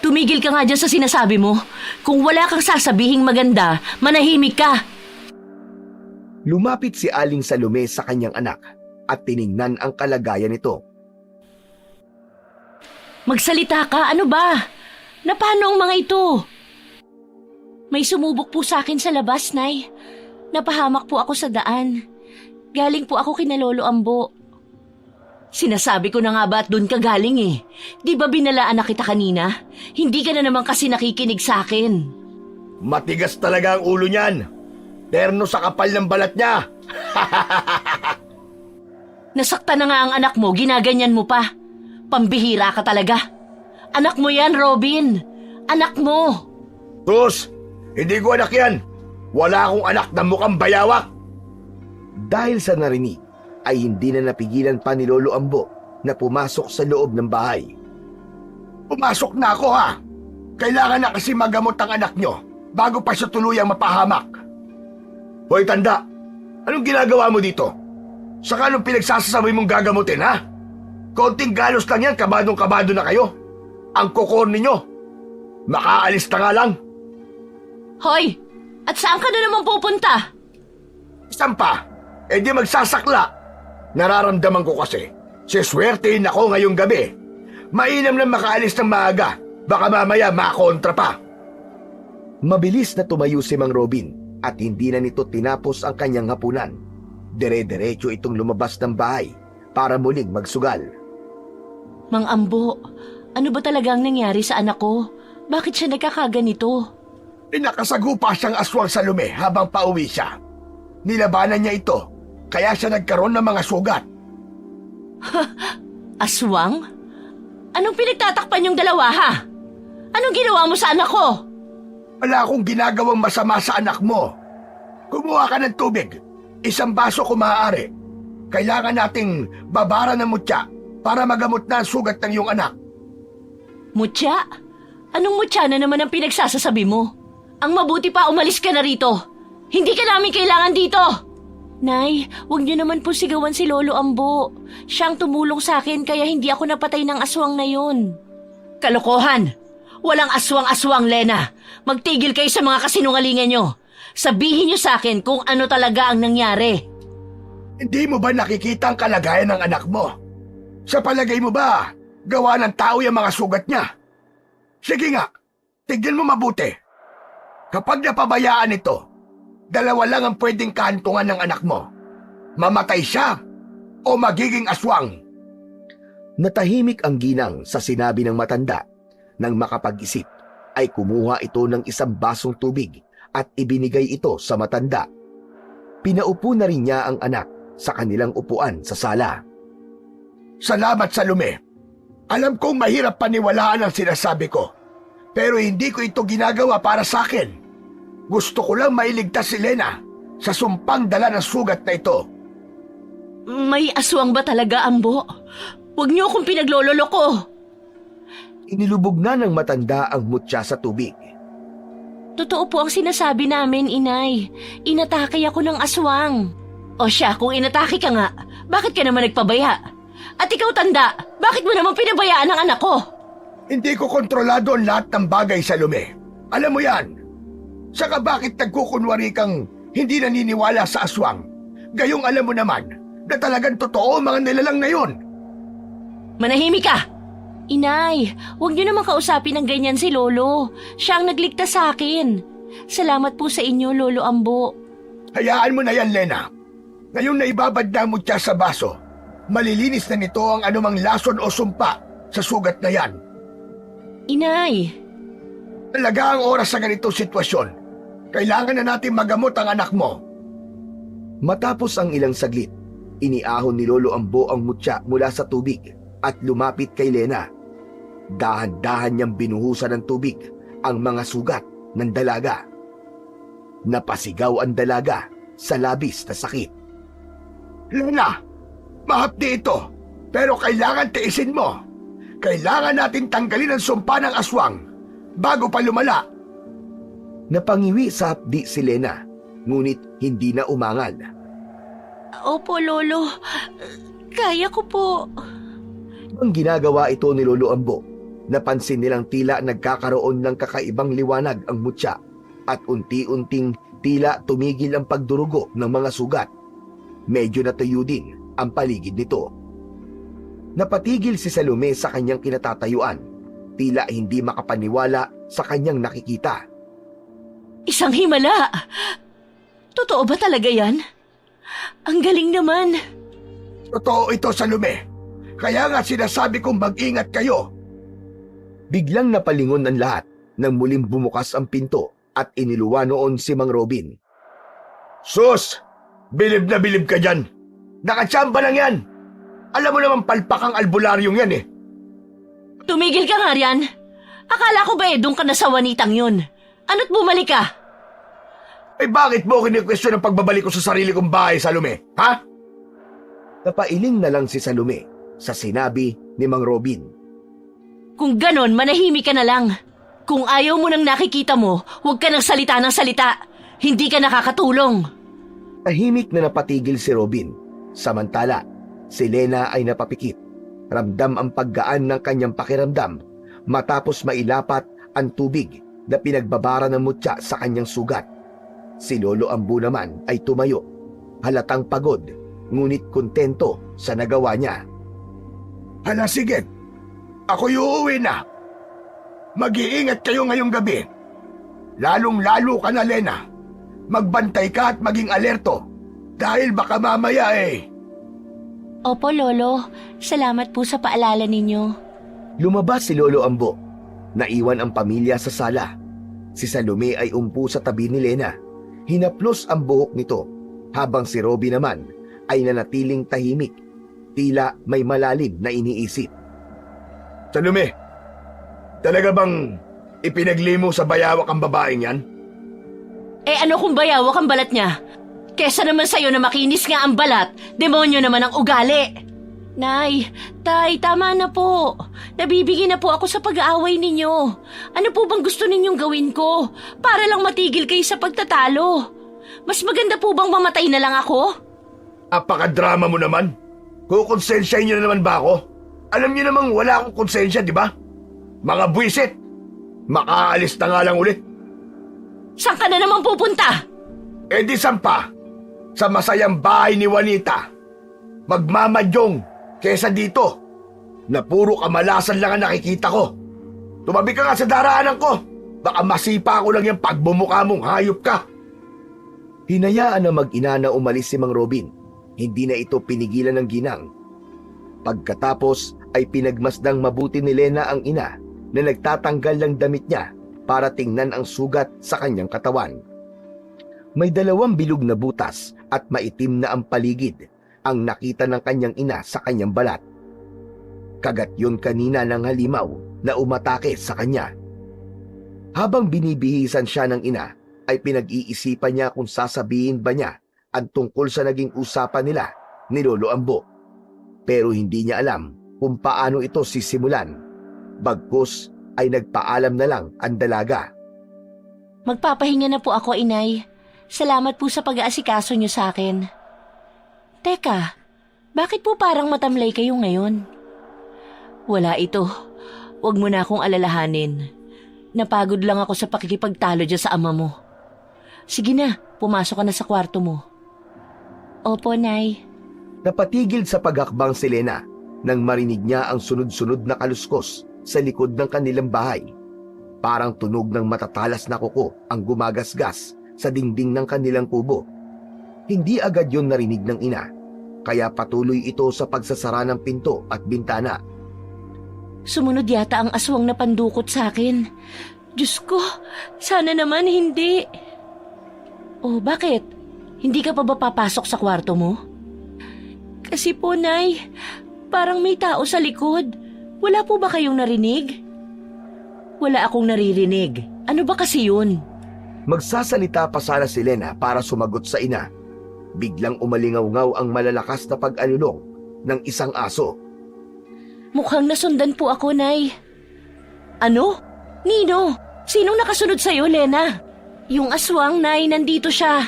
Tumigil ka nga dyan sa sinasabi mo. Kung wala kang sasabihing maganda, manahimik ka. Lumapit si Aling Salome sa kanyang anak at tiningnan ang kalagayan nito. Magsalita ka, ano ba? Napano ang mga ito? May sumubok po sa akin sa labas, Nay. Napahamak po ako sa daan. Galing po ako kina Lolo Ambo. Sinasabi ko na nga ba at doon ka galing eh. Di ba binalaan na kita kanina? Hindi ka na naman kasi nakikinig sa akin. Matigas talaga ang ulo niyan. Terno sa kapal ng balat niya. Nasaktan na nga ang anak mo, ginaganyan mo pa. Pambihira ka talaga. Anak mo yan, Robin. Anak mo. Sus, hindi ko anak yan. Wala akong anak na mukhang bayawak. Dahil sa narinig, ay hindi na napigilan pa ni Lolo Ambo na pumasok sa loob ng bahay. Pumasok na ako ha! Kailangan na kasi magamot ang anak nyo bago pa siya tuluyang mapahamak. Hoy tanda, anong ginagawa mo dito? Saka anong pinagsasasabi mong gagamutin ha? Konting galos lang yan, kabadong-kabado na kayo. Ang kukor ninyo. Makaalis na nga lang. Hoy! At saan ka na naman pupunta? Saan pa? Eh di magsasakla. Nararamdaman ko kasi, siswertein ako ngayong gabi. Mainam na makaalis ng maaga. Baka mamaya makontra pa. Mabilis na tumayo si Mang Robin at hindi na nito tinapos ang kanyang hapunan. Dire-diretso itong lumabas ng bahay para muling magsugal. Mang Ambo, ano ba talagang nangyari sa anak ko? Bakit siya nagkakaganito? Nakasagupa siyang aswang sa lume habang pauwi siya. Nilabanan niya ito, kaya siya nagkaroon ng mga sugat. Aswang? Anong pinagtatakpan yung dalawa, ha? Anong ginawa mo sa anak ko? Wala akong ginagawang masama sa anak mo. Kumuha ka ng tubig. 1 baso kung maaari. Kailangan nating babara ng mutya para magamot na ang sugat ng iyong anak. Mutya? Anong mutya na naman ang pinagsasasabi mo? Ang mabuti pa umalis ka na rito. Hindi ka namin kailangan dito. Nay, huwag niyo naman po sigawan si Lolo Ambo. Siyang tumulong sa akin kaya hindi ako napatay ng aswang na yun. Kalokohan! Walang aswang-aswang, Lena. Magtigil kayo sa mga kasinungalingan nyo. Sabihin niyo sa akin kung ano talaga ang nangyari. Hindi mo ba nakikita ang kalagayan ng anak mo? Sa palagay mo ba, gawa ng tao yung mga sugat niya? Sige nga, tignan mo mabuti. Kapag napabayaan ito, 2 lang ang pwedeng kahantungan ng anak mo. Mamatay siya o magiging aswang. Natahimik ang ginang sa sinabi ng matanda. Nang makapag-isip, ay kumuha ito ng 1 basong tubig at ibinigay ito sa matanda. Pinaupo na rin niya ang anak sa kanilang upuan sa sala. Salamat sa lume. Alam kong mahirap paniwalaan ang sinasabi ko, pero hindi ko ito ginagawa para sa akin. Gusto ko lang mailigtas si Lena sa sumpang dala ng sugat na ito. May aswang ba talaga, Ambo? Huwag niyo akong pinaglololoko. Inilubog na ng matanda ang mutya sa tubig. Totoo po ang sinasabi namin, Inay. Inatake ako ng aswang. O siya, kung inatake ka nga, bakit ka naman nagpabaya? At ikaw, tanda, bakit mo naman pinabayaan ang anak ko? Hindi ko kontrolado ang lahat ng bagay sa lume. Alam mo yan. Saka bakit nagkukunwari kang hindi naniniwala sa aswang? Gayong alam mo naman na talagang totoo ang mga nilalang na yon. Manahimik ka! Inay, huwag niyo naman kausapin ng ganyan si Lolo. Siya ang nagligtas sa akin. Salamat po sa inyo, Lolo Ambo. Hayaan mo na yan, Lena. Ngayong naibabad na mo siya sa baso, malilinis na nito ang anumang lason o sumpa sa sugat na yan. Inay! Talaga ang oras sa ganitong sitwasyon. Kailangan na natin magamot ang anak mo. Matapos ang ilang saglit, iniahon ni Lolo Ambo ang mutya mula sa tubig at lumapit kay Lena. Dahan-dahan niyang binuhusan ng tubig ang mga sugat ng dalaga. Napasigaw ang dalaga sa labis na sakit. Lena, mahapdi ito, pero kailangan tiisin mo. Kailangan natin tanggalin ang sumpa ng aswang bago pa lumala. Napangiwi sa hapdi si Lena, ngunit hindi na umangal. Opo, Lolo. Kaya ko po. Ang ginagawa ito ni Lolo Ambo, napansin nilang tila nagkakaroon ng kakaibang liwanag ang mutya at unti-unting tila tumigil ang pagdurugo ng mga sugat. Medyo natuyo din ang paligid nito. Napatigil si Salome sa kanyang kinatatayuan, tila hindi makapaniwala sa kanyang nakikita. Isang himala! Totoo ba talaga yan? Ang galing naman! Totoo ito, Salome. Kaya nga sinasabi kong mag-ingat kayo. Biglang napalingon ang lahat nang muling bumukas ang pinto at iniluwa noon si Mang Robin. Sus! Bilib na bilib ka dyan. Nakatsamba lang yan. Alam mo naman palpak ang albularyong yan eh. Tumigil ka nga riyan. Akala ko ba doon ka na sa wanitang yun? Ano't bumalik ka? Ay bakit mo kini-question ang pagbabalik ko sa sarili kong bahay, Salome? Ha? Napailing na lang si Salome sa sinabi ni Mang Robin. Kung ganon, manahimik ka na lang. Kung ayaw mo nang nakikita mo, huwag ka nang salita ng salita. Hindi ka nakakatulong. Tahimik na napatigil si Robin. Samantala, si Lena ay napapikit. Ramdam ang paggaan ng kanyang pakiramdam matapos mailapat ang tubig na pinagbabara ng mutya sa kanyang sugat. Si Lolo Ambu naman ay tumayo. Halatang pagod, ngunit kontento sa nagawa niya. Hala, sige. Ako'y uuwi na. Mag-iingat kayo ngayong gabi. Lalong-lalo ka na, Lena. Magbantay ka at maging alerto. Dahil baka mamaya Opo, Lolo. Salamat po sa paalala ninyo. Lumabas si Lolo Ambo. Naiwan ang pamilya sa sala. Si Salome ay umpo sa tabi ni Lena. Hinaplos ang buhok nito, habang si Robin naman ay nanatiling tahimik. Tila may malalim na iniisip. Salome, talaga bang ipinaglimo sa bayawak ang babaeng yan? Ano kung bayawak ang balat niya? Kesa naman sa'yo na makinis nga ang balat, demonyo naman ang ugali. Nay, Tay, tama na po. Nabibigyan na po ako sa pag-aaway ninyo. Ano po bang gusto ninyong gawin ko? Para lang matigil kayo sa pagtatalo. Mas maganda po bang mamatay na lang ako? Apakadrama mo naman. Kukonsensyahin niyo na naman ba ako? Alam niyo namang wala akong konsensya, di ba? Mga buwisit. Makaalis na nga lang ulit. Saan ka na naman pupunta? Di sampa. Sa masayang bahay ni Juanita. Magmamadyong kesa dito na puro kamalasan lang ang nakikita ko. Tumabi ka nga sa daraanan ko. Baka masipa ko lang yung pagbumuka mong hayop ka. Hinayaan na mag-ina na umalis si Mang Robin. Hindi na ito pinigilan ng ginang. Pagkatapos ay pinagmasdang mabuti ni Lena ang ina na nagtatanggal ng damit niya para tingnan ang sugat sa kanyang katawan. May 2 bilog na butas at maitim na ang paligid ang nakita ng kanyang ina sa kanyang balat. Kagat yun kanina ng halimaw na umatake sa kanya. Habang binibihisan siya ng ina, ay pinag-iisipan niya kung sasabihin ba niya ang tungkol sa naging usapan nila ni Lolo Ambo. Pero hindi niya alam kung paano ito sisimulan. Bagkus ay nagpaalam na lang ang dalaga. Magpapahinga na po ako, Inay. Salamat po sa pag-aasikaso niyo sa akin. Teka, bakit po parang matamlay kayo ngayon? Wala ito. Huwag mo na akong alalahanin. Napagod lang ako sa pakikipagtalo dyan sa ama mo. Sige na, pumasok ka na sa kwarto mo. Opo, Nay. Napatigil sa paghakbang si Lena nang marinig niya ang sunod-sunod na kaluskos sa likod ng kanilang bahay. Parang tunog ng matatalas na kuko ang gumagasgas sa dingding ng kanilang kubo. Hindi agad yun narinig ng ina, kaya patuloy ito sa pagsasara ng pinto at bintana. Sumunod yata ang aswang na pandukot sa akin. Diyos ko, sana naman hindi. Oh, bakit? Hindi ka pa ba papasok sa kwarto mo? Kasi po, Nay, parang may tao sa likod. Wala po ba kayong narinig? Wala akong naririnig. Ano ba kasi yun? Magsasalita pa sana si Lena para sumagot sa ina. Biglang umalingaw-ngaw ang malalakas na pag-alulong ng isang aso. Mukhang nasundan po ako, Nay. Ano? Nino? Sinong nakasunod sa'yo, Lena? Yung aswang, Nay, nandito siya.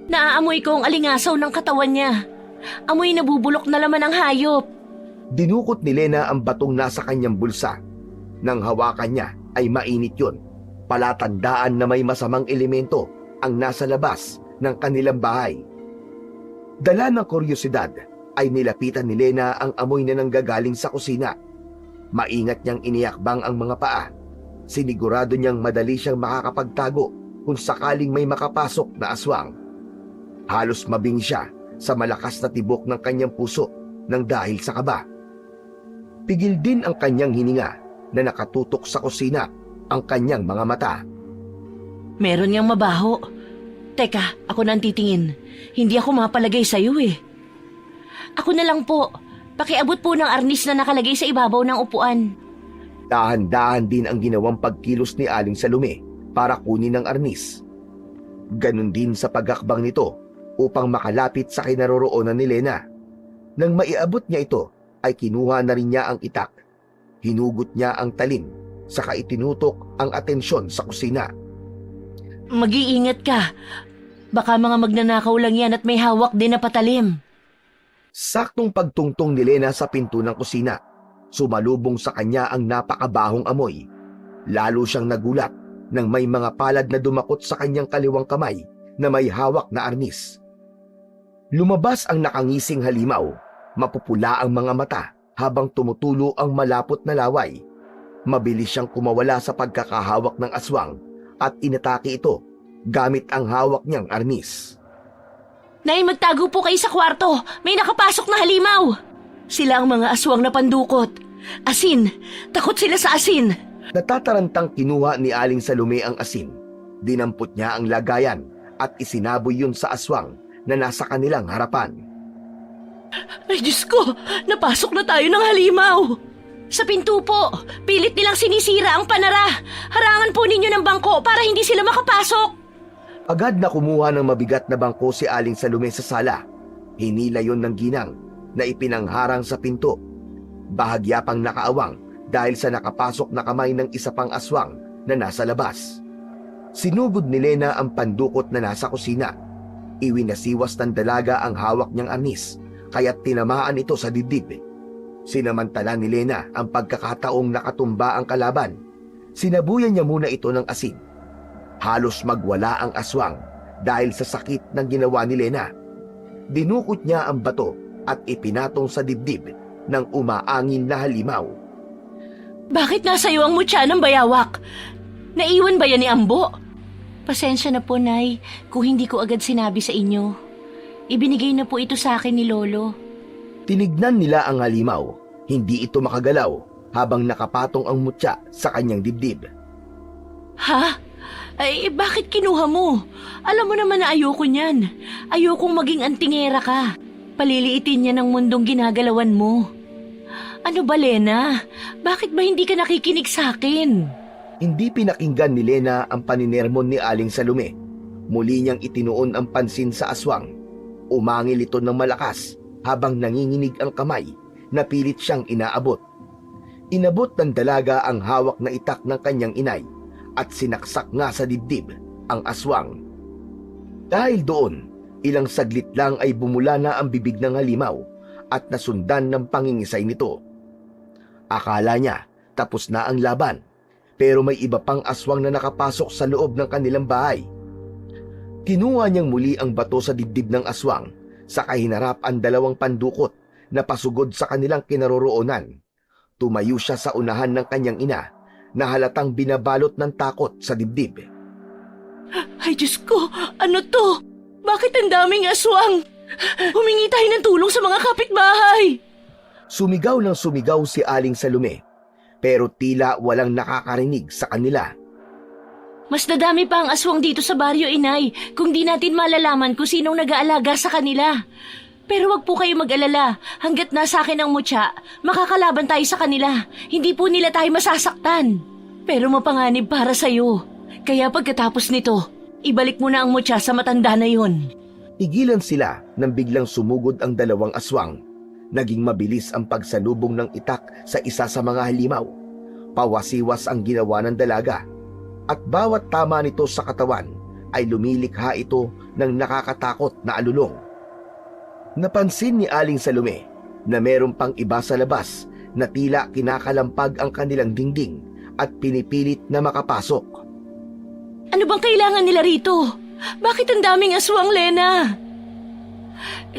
Naaamoy ko ang alingasaw ng katawan niya. Amoy nabubulok na laman ng hayop. Dinukot ni Lena ang batong nasa kanyang bulsa. Nang hawakan niya ay mainit yun. Palatandaan na may masamang elemento ang nasa labas ng kanilang bahay. Dala ng kuryosidad ay nilapitan ni Lena ang amoy na nanggagaling sa kusina. Maingat niyang iniakbang ang mga paa. Sinigurado niyang madali siyang makakapagtago kung sakaling may makapasok na aswang. Halos mabing siya sa malakas na tibok ng kanyang puso nang dahil sa kaba. Pigil din ang kanyang hininga na nakatutok sa kusina ang kanyang mga mata. Meron niyang mabaho. Teka, ako na ang titingin. Hindi ako mapalagay sa'yo eh. Ako na lang po. Pakiabot po ng arnis na nakalagay sa ibabaw ng upuan. Dahan-dahan din ang ginawang pagkilos ni Aling Salome para kunin ang arnis. Ganon din sa paghakbang nito upang makalapit sa kinaroroonan ni Lena. Nang maiabot niya ito, ay kinuha na rin niya ang itak. Hinugot niya ang talim, saka itinutok ang atensyon sa kusina. Mag-iingat ka. Baka mga magnanakaw lang yan at may hawak din na patalim. Saktong pagtungtong ni Lena sa pinto ng kusina, sumalubong sa kanya ang napakabahong amoy. Lalo siyang nagulat nang may mga palad na dumakot sa kanyang kaliwang kamay na may hawak na arnis. Lumabas ang nakangising halimaw, mapupula ang mga mata habang tumutulo ang malapot na laway. Mabilis siyang kumawala sa pagkakahawak ng aswang at inatake ito gamit ang hawak niyang arnis. Nay, magtago po kayo sa kwarto. May nakapasok na halimaw. Sila ang mga aswang na pandukot. Asin. Takot sila sa asin. Natatarantang kinuha ni Aling Salome ang asin. Dinampot niya ang lagayan at isinaboy yun sa aswang na nasa kanilang harapan. Ay, Diyos ko! Napasok na tayo ng halimaw! Sa pinto po, pilit nilang sinisira ang panara. Harangan po ninyo ng bangko para hindi sila makapasok. Agad na kumuha ng mabigat na bangko si Aling Salome sa sala. Hinila yon ng ginang na ipinangharang sa pinto. Bahagya pang nakaawang dahil sa nakapasok na kamay ng isa pang aswang na nasa labas. Sinugod ni Lena ang pandukot na nasa kusina. Iwinasiwas ng dalaga ang hawak niyang arnis, kaya't tinamaan ito sa dibdib. Sinamantala ni Lena ang pagkakataong nakatumba ang kalaban. Sinabuyan niya muna ito ng asin. Halos magwala ang aswang dahil sa sakit ng ginawa ni Lena. Dinukot niya ang bato at ipinatong sa dibdib ng umaangin na halimaw. Bakit nasa iyo ang mutya ng bayawak? Naiwan ba yan ni Ambo? Pasensya na po, Nay, kung hindi ko agad sinabi sa inyo. Ibinigay na po ito sa akin ni Lolo. Tinignan nila ang halimaw. Hindi ito makagalaw habang nakapatong ang mutya sa kanyang dibdib. Ha? Ay, bakit kinuha mo? Alam mo naman na ayoko niyan. Ayokong maging antingera ka. Paliliitin niya ng mundong ginagalawan mo. Ano ba, Lena? Bakit ba hindi ka nakikinig sa akin? Hindi pinakinggan ni Lena ang paninermon ni Aling Salome. Muli niyang itinuon ang pansin sa aswang. Umangil ito ng malakas habang nanginginig ang kamay na pilit siyang inaabot. Inabot ng dalaga ang hawak na itak ng kanyang inay at sinaksak nga sa dibdib ang aswang. Dahil doon, ilang saglit lang ay bumula na ang bibig ng halimaw at nasundan ng pangingisay nito. Akala niya tapos na ang laban, pero may iba pang aswang na nakapasok sa loob ng kanilang bahay. Kinuha niyang muli ang bato sa dibdib ng aswang, saka hinarap ang dalawang pandukot na pasugod sa kanilang kinaroroonan. Tumayo siya sa unahan ng kanyang ina na halatang binabalot ng takot sa dibdib. Ay, Diyos ko! Ano to? Bakit ang daming aswang? Humingi tayo ng tulong sa mga kapitbahay! Sumigaw ng sumigaw si Aling Salome, pero tila walang nakakarinig sa kanila. Mas nadami pa ang aswang dito sa baryo, Inay, kung di natin malalaman kung sinong nag-aalaga sa kanila. Pero wag po kayo mag-alala, hanggat nasa akin ang mutya, makakalaban tayo sa kanila. Hindi po nila tayo masasaktan. Pero mapanganib para sa'yo. Kaya pagkatapos nito, ibalik mo na ang mutya sa matanda na yun. Tigilan sila nang biglang sumugod ang dalawang aswang. Naging mabilis ang pagsalubong ng itak sa isa sa mga halimaw. Pawasiwas ang ginawa ng dalaga. At bawat tama nito sa katawan ay lumilikha ito ng nakakatakot na alulong. Napansin ni Aling Salome na meron pang iba sa labas na tila kinakalampag ang kanilang dingding at pinipilit na makapasok. Ano bang kailangan nila rito? Bakit ang daming aswang, Lena?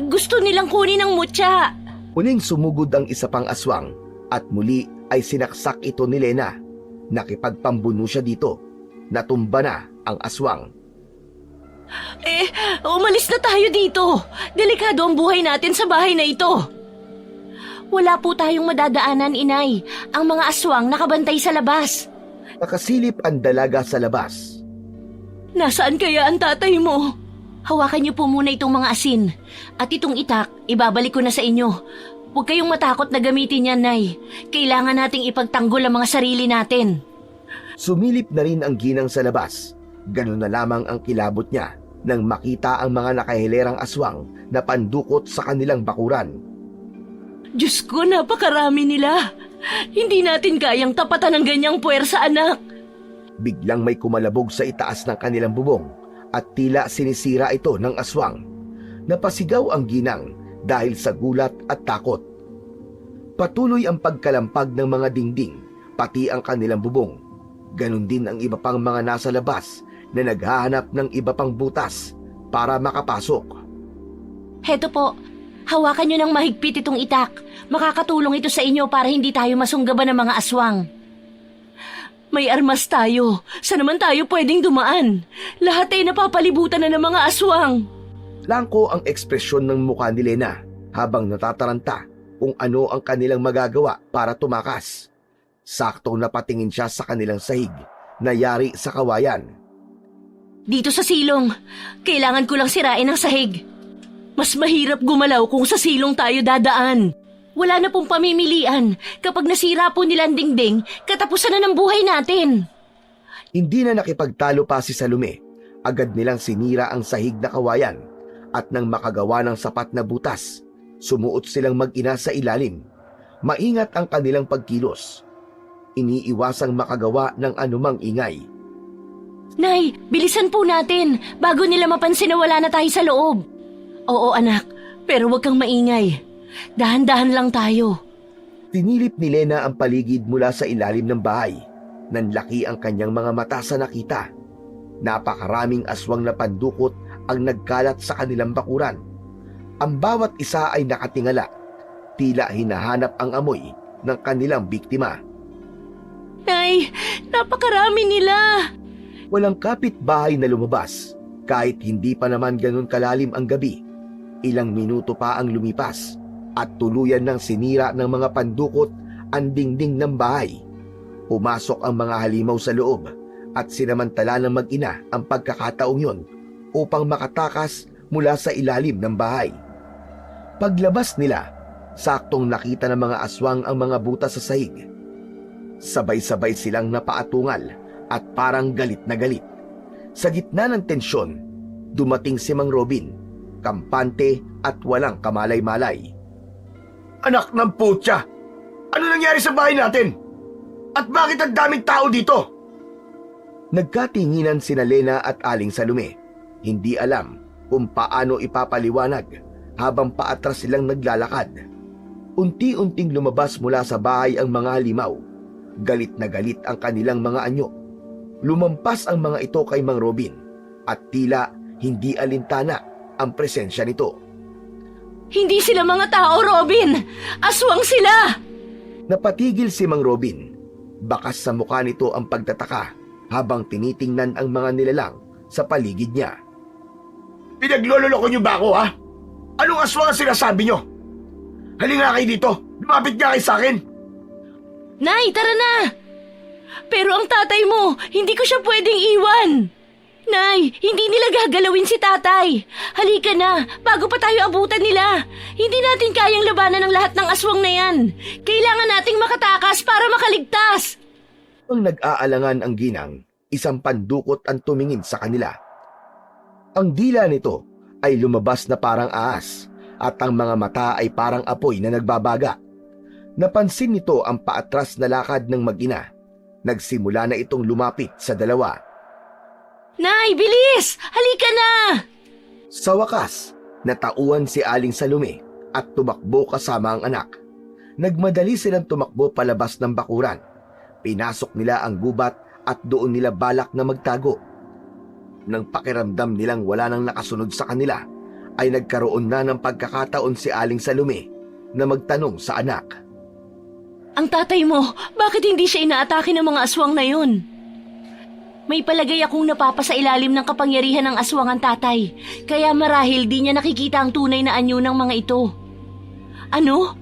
Gusto nilang kunin ang mutya. Uling sumugod ang isa pang aswang at muli ay sinaksak ito ni Lena. Nakipagpambuno siya dito. Natumba na ang aswang. Umalis na tayo dito. Delikado ang buhay natin sa bahay na ito. Wala po tayong madadaanan, Inay. Ang mga aswang nakabantay sa labas. Nakasilip ang dalaga sa labas. Nasaan kaya ang tatay mo? Hawakan niyo po muna itong mga asin. At itong itak, ibabalik ko na sa inyo. Huwag kayong matakot na gamitin yan, Nay. Kailangan nating ipagtanggol ang mga sarili natin. Sumilip na rin ang ginang sa labas. Ganun na lamang ang kilabot niya nang makita ang mga nakahilerang aswang na pandukot sa kanilang bakuran. Diyos ko, napakarami nila. Hindi natin kayang tapatan ng ganyang puwersa, anak. Biglang may kumalabog sa itaas ng kanilang bubong at tila sinisira ito ng aswang. Napasigaw ang ginang dahil sa gulat at takot. Patuloy ang pagkalampag ng mga dingding, pati ang kanilang bubong. Ganon din ang iba pang mga nasa labas na naghahanap ng iba pang butas para makapasok. Heto po, hawakan nyo ng mahigpit itong itak. Makakatulong ito sa inyo para hindi tayo masunggaban ng mga aswang. May armas tayo. Saan naman tayo pwedeng dumaan? Lahat ay napapalibutan na ng mga aswang. Langko ang ekspresyon ng mukha ni Lena habang natataranta kung ano ang kanilang magagawa para tumakas. Saktong napatingin siya sa kanilang sahig na yari sa kawayan. Dito sa silong, kailangan ko lang sirain ang sahig. Mas mahirap gumalaw kung sa silong tayo dadaan. Wala na pong pamimilian. Kapag nasira po nila ang dingding, katapusan na ng buhay natin. Hindi na nakipagtalo pa si Salome. Agad nilang sinira ang sahig na kawayan at nang makagawa ng sapat na butas, sumuot silang mag-ina sa ilalim. Maingat ang kanilang pagkilos. Iniiwasang makagawa ng anumang ingay. Nay, bilisan po natin bago nila mapansin na wala na tayo sa loob. Oo anak, pero huwag kang maingay. Dahan-dahan lang tayo. Tinilip ni Lena ang paligid mula sa ilalim ng bahay. Nanlaki ang kanyang mga mata sa nakita. Napakaraming aswang na pandukot ang nagkalat sa kanilang bakuran. Ang bawat isa ay nakatingala. Tila hinahanap ang amoy ng kanilang biktima. Nay, napakarami nila. Walang kapitbahay na lumabas. Kahit hindi pa naman ganun kalalim ang gabi. Ilang minuto pa ang lumipas at tuluyan ng sinira ng mga pandukot ang dingding ng bahay. Pumasok ang mga halimaw sa loob at sinamantala ng mag-ina ang pagkakataong yon upang makatakas mula sa ilalim ng bahay. Paglabas nila, saktong nakita ng mga aswang ang mga butas sa sahig. Sabay-sabay silang napaatungal at parang galit na galit. Sa gitna ng tensyon, dumating si Mang Robin, kampante at walang kamalay-malay. Anak ng putya! Ano nangyari sa bahay natin? At bakit ang daming tao dito? Nagkatinginan sina Lena at Aling Salome. Hindi alam kung paano ipapaliwanag habang paatras silang naglalakad. Unti-unting lumabas mula sa bahay ang mga halimaw. Galit na galit ang kanilang mga anyo. Lumampas ang mga ito kay Mang Robin at tila hindi alintana ang presensya nito. Hindi sila mga tao, Robin! Aswang sila! Napatigil si Mang Robin. Bakas sa mukha nito ang pagtataka habang tinitingnan ang mga nilalang sa paligid niya. Pinaglololoko niyo ba ako, ha? Anong aswang ang sinasabi niyo? Halika kayo dito! Lumapit nga kayo sa akin! Nay, tara na! Pero ang tatay mo, hindi ko siya pwedeng iwan. Nay, hindi nila gagalawin si tatay. Halika na, bago pa tayo abutan nila. Hindi natin kayang labanan ng lahat ng aswang na yan. Kailangan nating makatakas para makaligtas. Ang nag-aalangan ang ginang, isang pandukot ang tumingin sa kanila. Ang dila nito ay lumabas na parang ahas at ang mga mata ay parang apoy na nagbabaga. Napansin nito ang paatras na lakad ng mag-ina. Nagsimula na itong lumapit sa dalawa. Nay, bilis! Halika na! Sa wakas, natauhan si Aling Salome at tumakbo kasama ang anak. Nagmadali silang tumakbo palabas ng bakuran. Pinasok nila ang gubat at doon nila balak na magtago. Nang pakiramdam nilang wala nang nakasunod sa kanila, ay nagkaroon na ng pagkakataon si Aling Salome na magtanong sa anak. Ang tatay mo, bakit hindi siya inaatake ng mga aswang na yun? May palagay akong napapa sa ilalim ng kapangyarihan ng aswang ang tatay, kaya marahil di niya nakikita ang tunay na anyo ng mga ito. Ano?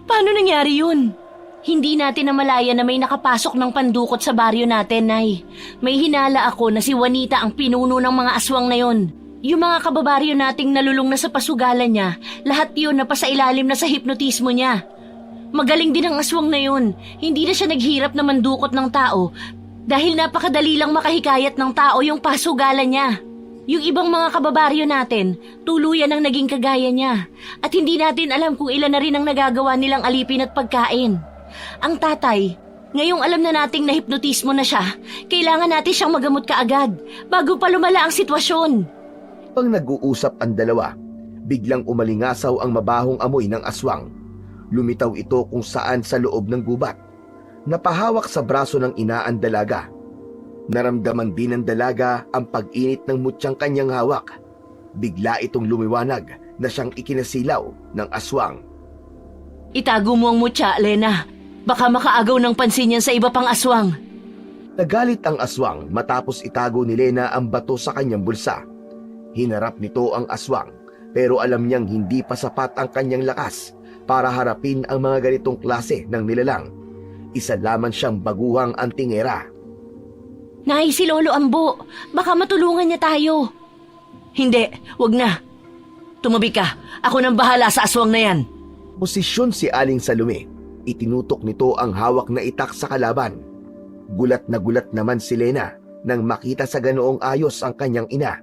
Paano nangyari yun? Hindi natin namalaya na may nakapasok ng pandukot sa baryo natin, Nay. May hinala ako na si Juanita ang pinuno ng mga aswang na yon. Yung mga kababaryo nating nalulung na sa pasugalan niya, lahat yun napasa ilalim na sa hipnotismo niya. Magaling din ang aswang na yun. Hindi na siya naghirap na mandukot ng tao dahil napakadali lang makahikayat ng tao yung pasugalan niya. Yung ibang mga kababaryo natin, tuluyan ang naging kagaya niya. At hindi natin alam kung ilan na rin ang nagagawa nilang alipin at pagkain. Ang tatay, ngayong alam na nating nahipnotismo na siya, kailangan natin siyang magamot kaagad bago pa lumala ang sitwasyon. Pag nag-uusap ang dalawa, biglang umalingasaw ang mabahong amoy ng aswang. Lumitaw ito kung saan sa loob ng gubat. Napahawak sa braso ng ina ang dalaga. Naramdaman din ng dalaga ang pag-init ng mutyang kanyang hawak. Bigla itong lumiwanag na siyang ikinasilaw ng aswang. Itago mo ang mutya, Lena. Baka makaagaw ng pansin yan sa iba pang aswang. Nagalit ang aswang matapos itago ni Lena ang bato sa kanyang bulsa. Hinarap nito ang aswang pero alam niyang hindi pa sapat ang kanyang lakas para harapin ang mga ganitong klase ng nilalang. Isa lamang siyang baguhang antingera. Nay, si Lolo Ambo, baka matulungan niya tayo. Hindi, wag na. Tumabi ka, ako nang bahala sa aswang na yan. Posisyon si Aling Salome. Itinutok nito ang hawak na itak sa kalaban. Gulat naman si Lena nang makita sa ganoong ayos ang kanyang ina.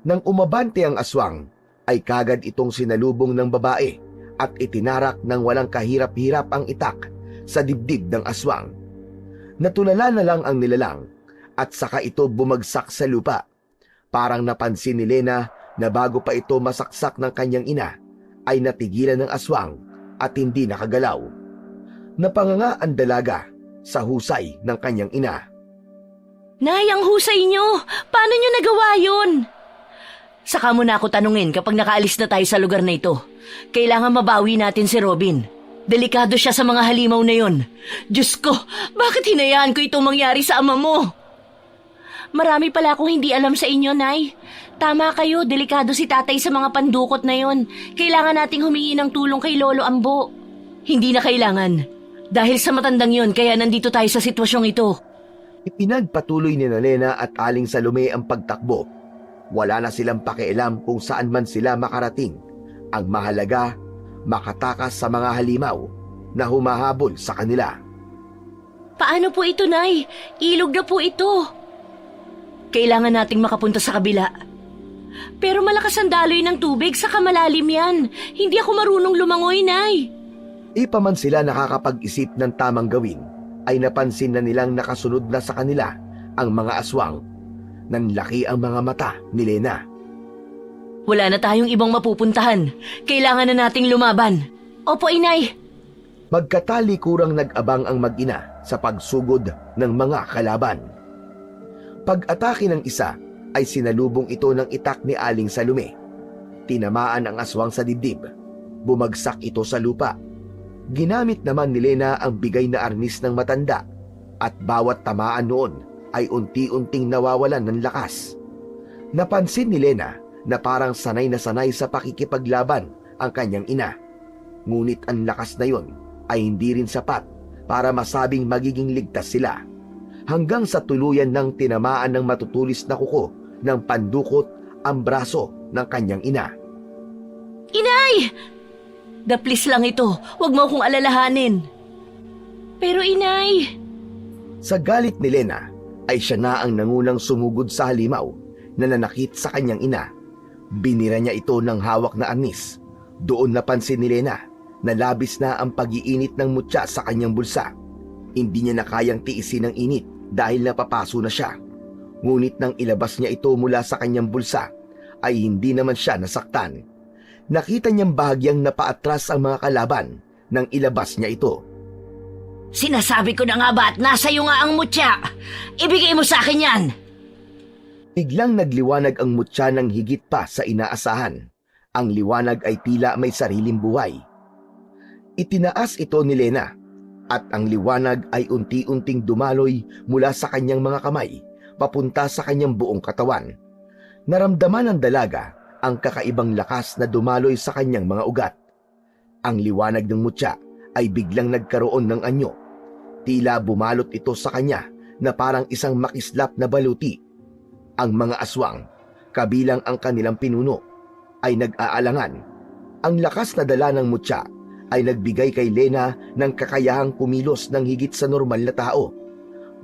Nang umabante ang aswang, ay kagad itong sinalubong ng babae at itinarak ng walang kahirap-hirap ang itak sa dibdib ng aswang. Natulala na lang ang nilalang at saka ito bumagsak sa lupa. Parang napansin ni Lena na bago pa ito masaksak ng kanyang ina, ay natigilan ng aswang at hindi nakagalaw. Napanganga ang dalaga sa husay ng kanyang ina. Nay, ang husay niyo! Paano niyo nagawa yun? Saka mo na ako tanungin kapag nakaalis na tayo sa lugar na ito. Kailangan mabawi natin si Robin. Delikado siya sa mga halimaw na yon. Diyos ko, bakit hinayaan ko itong mangyari sa ama mo? Marami pala akong hindi alam sa inyo, Nay. Tama kayo, delikado si tatay sa mga pandukot na yon. Kailangan nating humingi ng tulong kay Lolo Ambo. Hindi na kailangan. Dahil sa matandang yon, kaya nandito tayo sa sitwasyong ito. Ipinagpatuloy ni Lena at Aling Salome ang pagtakbo. Wala na silang pakialam kung saan man sila makarating. Ang mahalaga, makatakas sa mga halimaw na humahabol sa kanila. Paano po ito, Nay? Ilog na po ito. Kailangan nating makapunta sa kabila. Pero malakas ang daloy ng tubig, saka malalim yan. Hindi ako marunong lumangoy, Nay. Di pa man sila nakakapag-isip ng tamang gawin, ay napansin na nilang nakasunod na sa kanila ang mga aswang. Nanlaki ang mga mata ni Lena. Wala na tayong ibang mapupuntahan. Kailangan na nating lumaban. Opo, Inay. Magkatalikurang nag-abang ang mag-ina sa pagsugod ng mga kalaban. Pag-atake ng isa, ay sinalubong ito ng itak ni Aling Salome. Tinamaan ang aswang sa dibdib. Bumagsak ito sa lupa. Ginamit naman ni Lena ang bigay na arnis ng matanda at bawat tamaan noon ay unti-unting nawawalan ng lakas. Napansin ni Lena na parang sanay na sanay sa pakikipaglaban ang kanyang ina. Ngunit ang lakas na yon ay hindi rin sapat para masabing magiging ligtas sila. Hanggang sa tuluyan ng tinamaan ng matutulis na kuko ng pandukot ang braso ng kanyang ina. Inay! Daplis lang ito. Huwag mo akong alalahanin. Pero Inay... Sa galit ni Lena, ay siya na ang nangunang sumugod sa halimaw na nanakit sa kanyang ina. Binira niya ito ng hawak na anis. Doon napansin ni Lena na labis na ang pag-iinit ng mutya sa kanyang bulsa. Hindi niya na kayang tiisin ang init dahil napapaso na siya. Ngunit nang ilabas niya ito mula sa kanyang bulsa, ay hindi naman siya nasaktan. Nakita niyang bahagyang napaatras ang mga kalaban nang ilabas niya ito. Sinasabi ko na nga ba at nasa iyo nga ang mutya? Ibigay mo sa akin yan! Biglang nagliwanag ang mutya ng higit pa sa inaasahan. Ang liwanag ay tila may sariling buhay. Itinaas ito ni Lena at ang liwanag ay unti-unting dumaloy mula sa kanyang mga kamay papunta sa kanyang buong katawan. Naramdaman ng dalaga ang kakaibang lakas na dumaloy sa kanyang mga ugat. Ang liwanag ng mutya ay biglang nagkaroon ng anyo. Tila bumalot ito sa kanya na parang isang makislap na baluti. Ang mga aswang, kabilang ang kanilang pinuno, ay nag-aalangan. Ang lakas na dala ng mutya ay nagbigay kay Lena ng kakayahang kumilos ng higit sa normal na tao.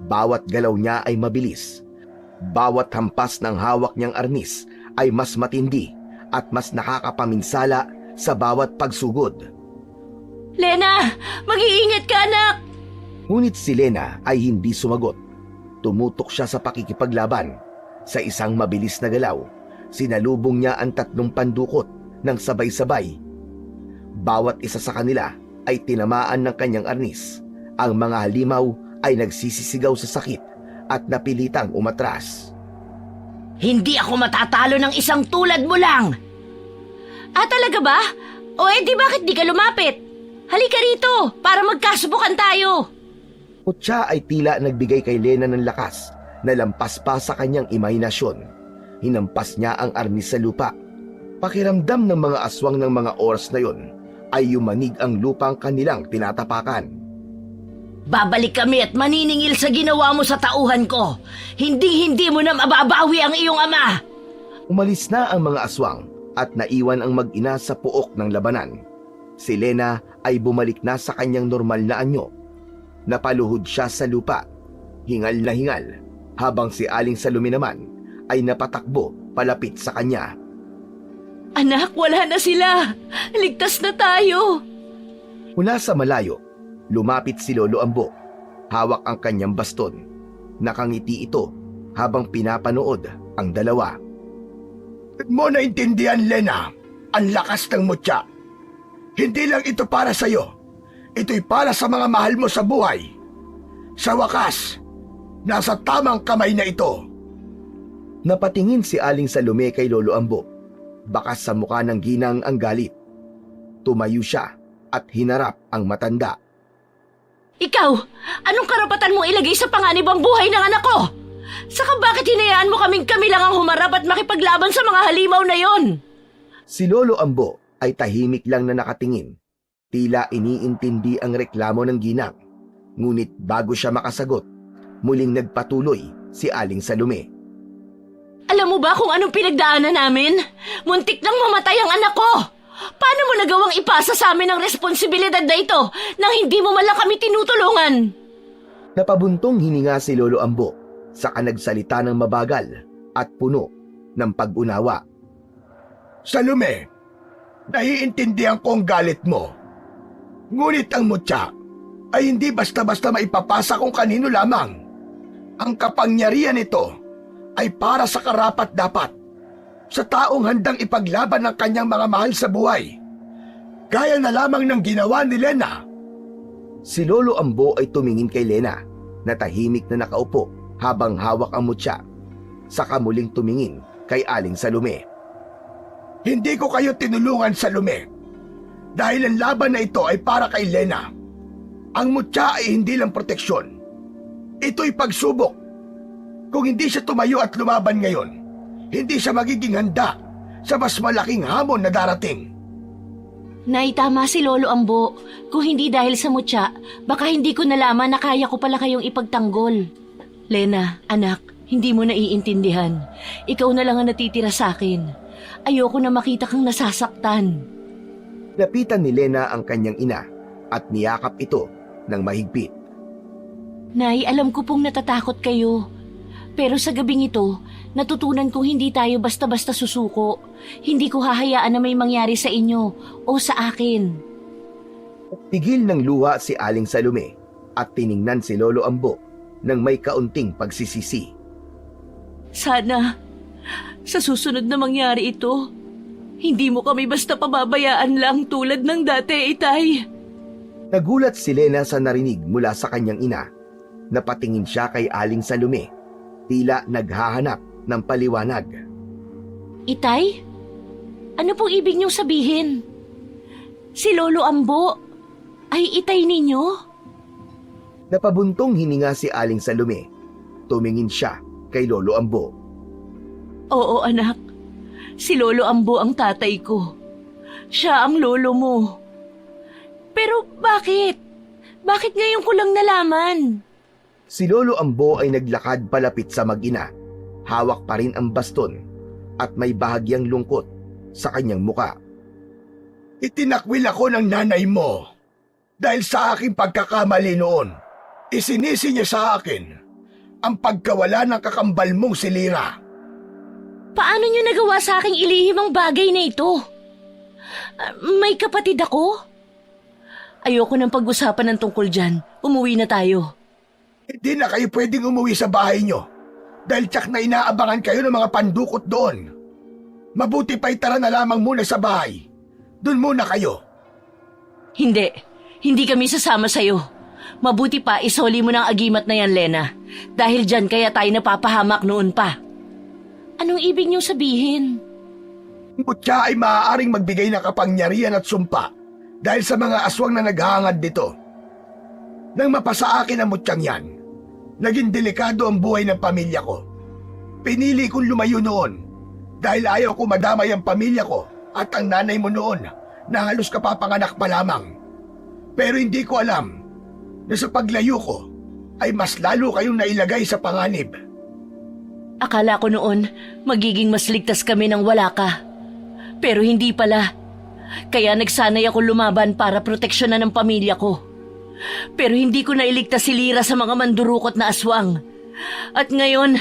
Bawat galaw niya ay mabilis. Bawat hampas ng hawak niyang arnis ay mas matindi at mas nakakapaminsala sa bawat pagsugod. Lena, mag-iingat ka, anak! Ngunit si Lena ay hindi sumagot. Tumutok siya sa pakikipaglaban. Sa isang mabilis na galaw, sinalubong niya ang 3 pandukot ng sabay-sabay. Bawat isa sa kanila ay tinamaan ng kanyang arnis. Ang mga halimaw ay nagsisisigaw sa sakit at napilitang umatras. Hindi ako matatalo ng isang tulad mo lang! Ah, talaga ba? O edi bakit di ka lumapit? Halika rito para magkasubukan tayo! Mutya ay tila nagbigay kay Lena ng lakas na lampas pa sa kanyang imahinasyon. Hinampas niya ang arnis sa lupa. Pakiramdam ng mga aswang ng mga oras na yon ay yumanig ang lupang kanilang tinatapakan. Babalik kami at maniningil sa ginawa mo sa tauhan ko. Hindi mo na mababawi ang iyong ama. Umalis na ang mga aswang at naiwan ang mag-ina sa puok ng labanan. Si Lena ay bumalik na sa kanyang normal na anyo. Napaluhod siya sa lupa, hingal na hingal, habang si Aling Salome naman ay napatakbo palapit sa kanya. Anak, wala na sila. Ligtas na tayo. Mula sa malayo, lumapit si Lolo Ambo. Hawak ang kanyang baston. Nakangiti ito habang pinapanood ang dalawa. Mo naintindihan, Lena, ang lakas ng mutya. Hindi lang ito para sa'yo. Ito'y para sa mga mahal mo sa buhay. Sa wakas, nasa tamang kamay na ito. Napatingin si Aling Salome kay Lolo Ambo. Bakas sa mukha ng ginang ang galit. Tumayo siya at hinarap ang matanda. Ikaw, anong karapatan mong ilagay sa panganib ang buhay ng anak ko? Saka bakit hinayaan mo kami lang ang humarap at makipaglaban sa mga halimaw na yon? Si Lolo Ambo ay tahimik lang na nakatingin. Tila iniintindi ang reklamo ng ginang. Ngunit bago siya makasagot, muling nagpatuloy si Aling Salome. Alam mo ba kung anong pinagdaanan namin? Muntik nang mamatay ang anak ko! Paano mo nagawang ipasa sa amin ang responsibilidad na ito nang hindi mo man lang kami tinutulungan? Napabuntong hininga si Lolo Ambo, saka nagsalita ng mabagal at puno ng pag-unawa. Salome, naiintindihan ko ang galit mo. Ngunit ang mutya ay hindi basta-basta maipapasa kung kanino lamang. Ang kapangyarihan nito ay para sa karapat-dapat, sa taong handang ipaglaban ng kanyang mga mahal sa buhay. Gaya na lamang ng ginawa ni Lena. Si Lolo Ambo ay tumingin kay Lena, na tahimik na nakaupo habang hawak ang mutya. Saka muling tumingin kay Aling Salome. Hindi ko kayo tinulungan, Salome. Dahil ang laban na ito ay para kay Lena. Ang mutya ay hindi lang proteksyon. Ito'y pagsubok. Kung hindi siya tumayo at lumaban ngayon, hindi siya magiging handa sa mas malaking hamon na darating. Nay, tama si Lolo Ambo. Kung hindi dahil sa mutya, baka hindi ko nalaman na kaya ko pala kayong ipagtanggol. Lena, anak, hindi mo naiintindihan. Ikaw na lang ang natitira sa akin. Ayoko na makita kang nasasaktan. Lapitan ni Lena ang kanyang ina at niyakap ito ng mahigpit. Nay, alam ko pong natatakot kayo. Pero sa gabing ito, natutunan kong hindi tayo basta-basta susuko. Hindi ko hahayaan na may mangyari sa inyo o sa akin. Tigil ng luha si Aling Salome at tiningnan si Lolo Ambo ng may kaunting pagsisisi. Sana, sa susunod na mangyari ito, hindi mo kami basta pababayaan lang tulad ng dati, Itay. Nagulat si Lena sa narinig mula sa kanyang ina. Napatingin siya kay Aling Salome, tila naghahanap ng paliwanag. Itay? Ano pong ibig niyong sabihin? Si Lolo Ambo ay itay ninyo? Napabuntong hininga si Aling Salome. Tumingin siya kay Lolo Ambo. Oo, anak. Si Lolo Ambo ang tatay ko. Siya ang lolo mo. Pero bakit? Bakit ngayon ko lang nalaman? Si Lolo Ambo ay naglakad palapit sa mag-ina. Hawak pa rin ang baston at may bahagyang lungkot sa kanyang muka. Itinakwil ako ng nanay mo dahil sa aking pagkakamali noon. Isinisi niya sa akin ang pagkawala ng kakambal mong si Lira. Paano niyo nagawa sa aking ilihim ang bagay na ito? May kapatid ako? Ayoko nang pag-usapan ng tungkol dyan. Umuwi na tayo. Hindi na kayo pwedeng umuwi sa bahay nyo dahil tsak na inaabangan kayo ng mga pandukot doon. Mabuti pa'y tara na lamang muna sa bahay. Doon muna kayo. Hindi. Hindi kami sasama sa'yo. Mabuti pa isoli mo ng agimat na yan, Lena. Dahil dyan kaya tayo napapahamak noon pa. Anong ibig niyong sabihin? Mutya ay maaaring magbigay ng kapangyarihan at sumpa dahil sa mga aswang na naghahangad dito. Nang mapasa akin ang mutyang yan, naging delikado ang buhay ng pamilya ko. Pinili kong lumayo noon dahil ayaw ko madamay ang pamilya ko at ang nanay mo noon na halos kapapanganak pa lamang. Pero hindi ko alam na sa paglayo ko ay mas lalo kayong nailagay sa panganib. Akala ko noon magiging mas ligtas kami nang wala ka. Pero hindi pala. Kaya nagsanay ako lumaban para proteksyonan ng pamilya ko. Pero hindi ko nailigtas si Lira sa mga mandurukot na aswang. At ngayon,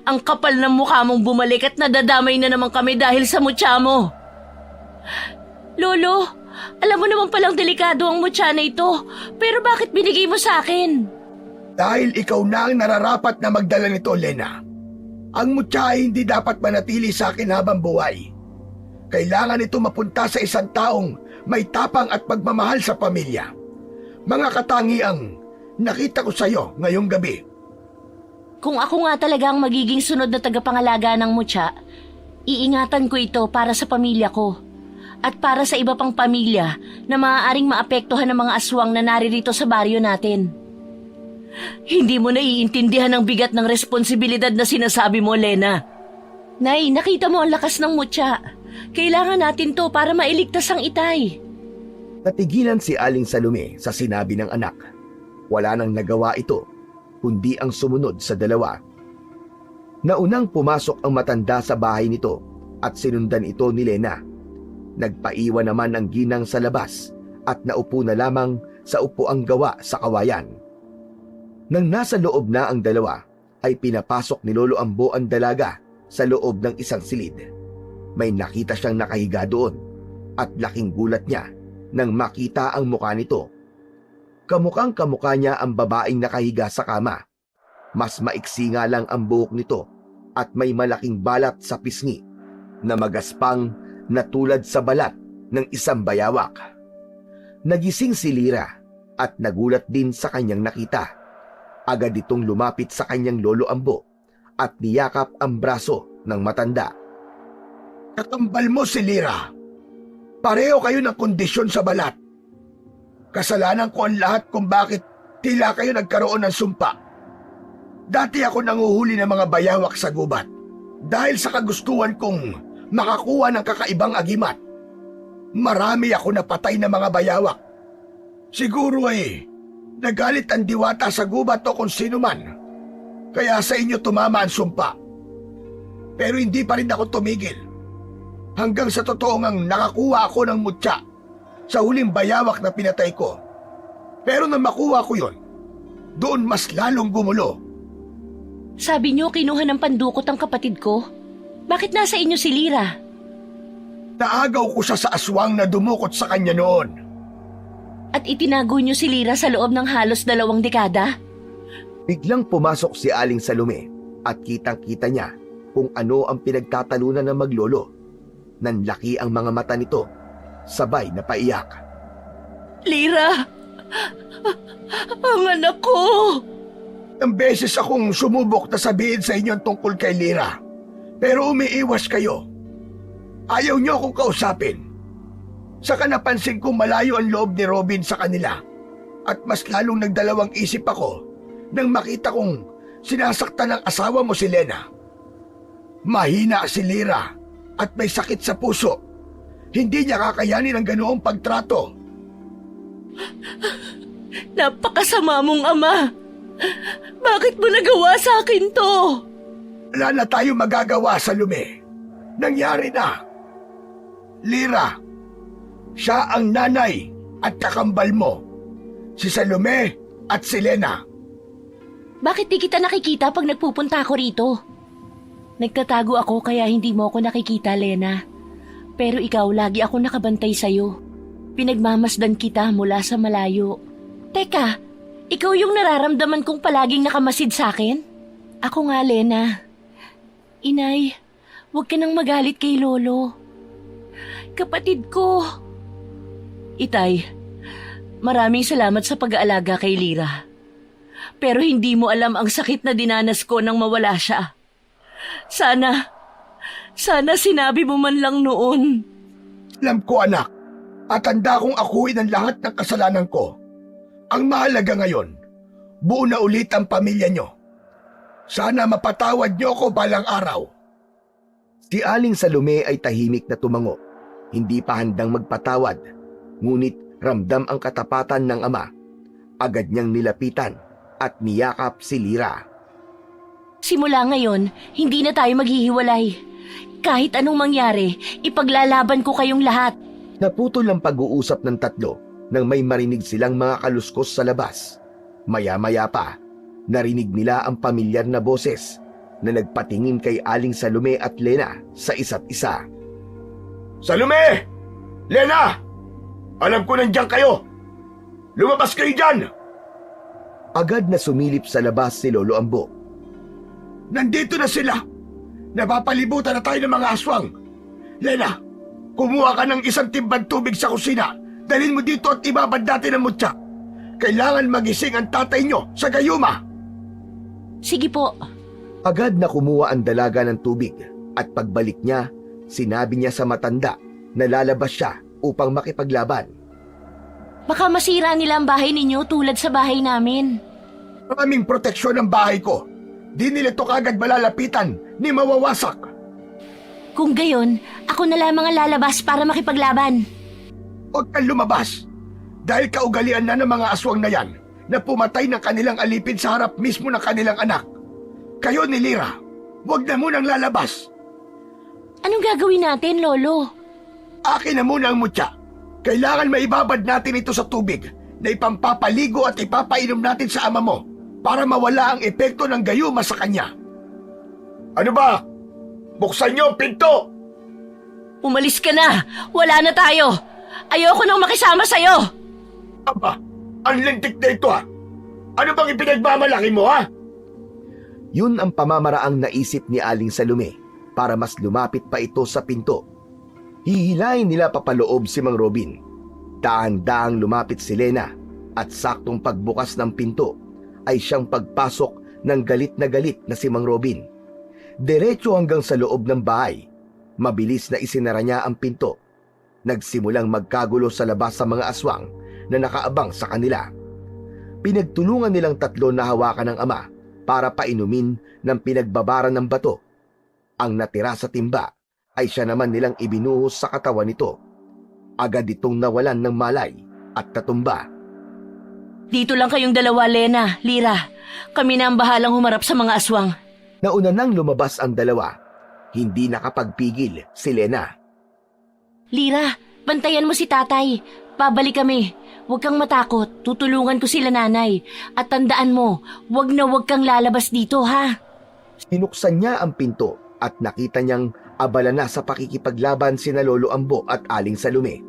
ang kapal ng mukha mong bumalik at nadadamay na naman kami dahil sa mutya mo. Lolo, alam mo naman palang delikado ang mutya na ito. Pero bakit binigay mo sa akin? Dahil ikaw na ang nararapat na magdala nito, Lena. Ang mutya ay hindi dapat manatili sa akin habang buhay. Kailangan ito mapunta sa isang taong may tapang at pagmamahal sa pamilya. Mga katangiang nakita ko sa iyo ngayong gabi. Kung ako nga talaga ang magiging sunod na tagapangalaga ng mutya, iingatan ko ito para sa pamilya ko at para sa iba pang pamilya na maaaring maapektuhan ng mga aswang na naririto sa baryo natin. Hindi mo naiintindihan ang bigat ng responsibilidad na sinasabi mo, Lena. Nay, nakita mo ang lakas ng mutya. Kailangan natin to para mailigtas ang itay. Natigilan si Aling Salome sa sinabi ng anak. Wala nang nagawa ito, kundi ang sumunod sa dalawa. Naunang pumasok ang matanda sa bahay nito at sinundan ito ni Lena. Nagpaiwan naman ang ginang sa labas at naupo na lamang sa upuang gawa sa kawayan. Nang nasa loob na ang dalawa, ay pinapasok ni Lolo Ambo ang dalaga sa loob ng isang silid. May nakita siyang nakahiga doon at laking gulat niya nang makita ang mukha nito. Kamukhang kamukha niya ang babaeng nakahiga sa kama. Mas maiksi nga lang ang buhok nito at may malaking balat sa pisngi na magaspang na tulad sa balat ng isang bayawak. Nagising si Lira at nagulat din sa kanyang nakita. Agad itong lumapit sa kanyang Lolo Ambo at niyakap ang braso ng matanda. Kakambal mo si Lira. Pareho kayo ng kondisyon sa balat. Kasalanan ko ang lahat kung bakit tila kayo nagkaroon ng sumpa. Dati ako nanguhuli ng mga bayawak sa gubat dahil sa kagustuhan kong makakuha ng kakaibang agimat. Marami ako napatay na mga bayawak. Siguro ay nagalit ang diwata sa gubat o kung sino man. Kaya sa inyo tumama ang sumpa. Pero hindi pa rin ako tumigil. Hanggang sa totoong ang nakakuha ako ng mutya sa huling bayawak na pinatay ko. Pero nang makuha ko yon, doon mas lalong gumulo. Sabi niyo kinuha ng pandukot ang kapatid ko? Bakit nasa inyo si Lira? Naagaw ko siya sa aswang na dumukot sa kanya noon. At itinago niyo si Lira sa loob ng halos 2 dekada? Biglang pumasok si Aling Salome at kitang-kita niya kung ano ang pinagtatalunan ng maglolo. Nanlaki ang mga mata nito, sabay na paiyak. Lira! Ang anak ko! Ang beses akong sumubok na sabihin sa inyo tungkol kay Lira. Pero umiiwas kayo. Ayaw niyo akong kausapin. Saka napansin kong malayo ang loob ni Robin sa kanila. At mas lalong nagdalawang isip ako nang makita kong sinasaktan ng asawa mo si Lena. Mahina si Lira at may sakit sa puso. Hindi niya kakayanin ang ganoong pagtrato. Napakasama mong ama! Bakit mo nagawa sa akin to? Wala na tayo magagawa sa Salome. Nangyari na. Lira, siya ang nanay at kakambal mo. Si Salome at si Lena. Bakit di kita nakikita pag nagpupunta ako rito? Nagtatago ako kaya hindi mo ako nakikita, Lena. Pero ikaw, lagi ako nakabantay sa'yo. Pinagmamasdan kita mula sa malayo. Teka, ikaw yung nararamdaman kong palaging nakamasid sa akin? Ako nga, Lena. Inay, huwag ka nang magalit kay Lolo. Kapatid ko. Itay, maraming salamat sa pag-aalaga kay Lira. Pero hindi mo alam ang sakit na dinanas ko nang mawala siya. Sana sinabi mo man lang noon. Alam ko, anak, at handa kong akuin ang lahat ng kasalanan ko. Ang mahalaga ngayon, buo na ulit ang pamilya nyo. Sana mapatawad nyo ako balang araw. Si Aling Salome ay tahimik na tumango. Hindi pa handang magpatawad, ngunit ramdam ang katapatan ng ama. Agad niyang nilapitan at niyakap si Lira. Simula ngayon, hindi na tayo maghihiwalay. Kahit anong mangyari, ipaglalaban ko kayong lahat. Naputol ang pag-uusap ng tatlo nang may marinig silang mga kaluskos sa labas. Maya-maya pa, narinig nila ang pamilyar na boses na nagpatingin kay Aling Salome at Lena sa isa't isa. Salome! Lena! Alam ko nandiyan kayo! Lumabas kayo dyan! Agad na sumilip sa labas si Lolo Ambo. Nandito na sila! Napapalibutan na tayo ng mga aswang! Lena, kumuha ka ng isang timbang tubig sa kusina. Dalhin mo dito at ibabad natin ang mutya. Kailangan magising ang tatay nyo sa gayuma. Sige po. Agad na kumuha ang dalaga ng tubig at pagbalik niya, sinabi niya sa matanda na lalabas siya upang makipaglaban. Baka masira nila ang bahay ninyo tulad sa bahay namin. Maraming proteksyon ang bahay ko. Di nila to kagad malalapitan ni mawawasak. Kung gayon, ako na lamang ang lalabas para makipaglaban. Huwag kang lumabas. Dahil kaugalian na ng mga aswang na yan na pumatay ng kanilang alipin sa harap mismo ng kanilang anak. Kayo ni Lira, huwag na munang lalabas. Anong gagawin natin, Lolo? Akin na muna ang mutya. Kailangan maibabad natin ito sa tubig na ipampapaligo at ipapainom natin sa ama mo para mawala ang epekto ng gayuma sa kanya. Ano ba? Buksan niyo ang pinto! Umalis ka na! Wala na tayo! Ayoko nang makisama sa'yo! Aba, ang lintik na ito ha! Ano bang ipinagmamalaki mo ha? Yun ang pamamaraang naisip ni Aling Salome para mas lumapit pa ito sa pinto. Hihilahin nila papaloob si Mang Robin. Dahan-dahang lumapit si Lena at saktong pagbukas ng pinto ay siyang pagpasok ng galit na si Mang Robin. Diretso hanggang sa loob ng bahay. Mabilis na isinara niya ang pinto. Nagsimulang magkagulo sa labas sa mga aswang na nakaabang sa kanila. Pinagtulungan nilang tatlo na hawakan ng ama para painumin ng pinagbabaran ng bato. Ang natira sa timba ay siya naman nilang ibinuhos sa katawan nito. Agad itong nawalan ng malay at tatumba. Dito lang kayong dalawa, Lena, Lira. Kami na ang bahalang humarap sa mga aswang. Nauna nang lumabas ang dalawa. Hindi nakapagpigil si Lena. Lira, bantayan mo si tatay. Babalik kami. Huwag kang matakot. Tutulungan ko sila nanay. At tandaan mo, huwag kang lalabas dito, ha? Sinuksan niya ang pinto at nakita niyang abala na sa pakikipaglaban sina Lolo Ambo at Aling Salome.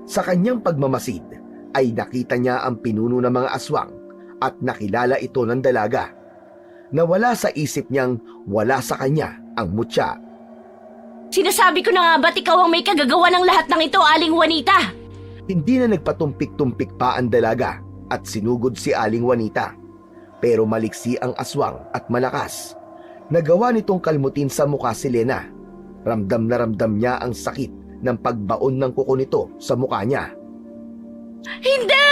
Sa kanyang pagmamasid ay nakita niya ang pinuno ng mga aswang at nakilala ito ng dalaga. Nawala sa isip niyang wala sa kanya ang mutya. Sinasabi ko na nga ba't ikaw ang may kagagawa ng lahat ng ito, Aling Juanita? Hindi na nagpatumpik-tumpik pa ang dalaga at sinugod si Aling Juanita. Pero maliksi ang aswang at malakas. Nagawa nitong kalmutin sa mukha si Lena. Ramdam na ramdam niya ang sakit ng pagbaon ng kuko nito sa mukha niya. Hindi!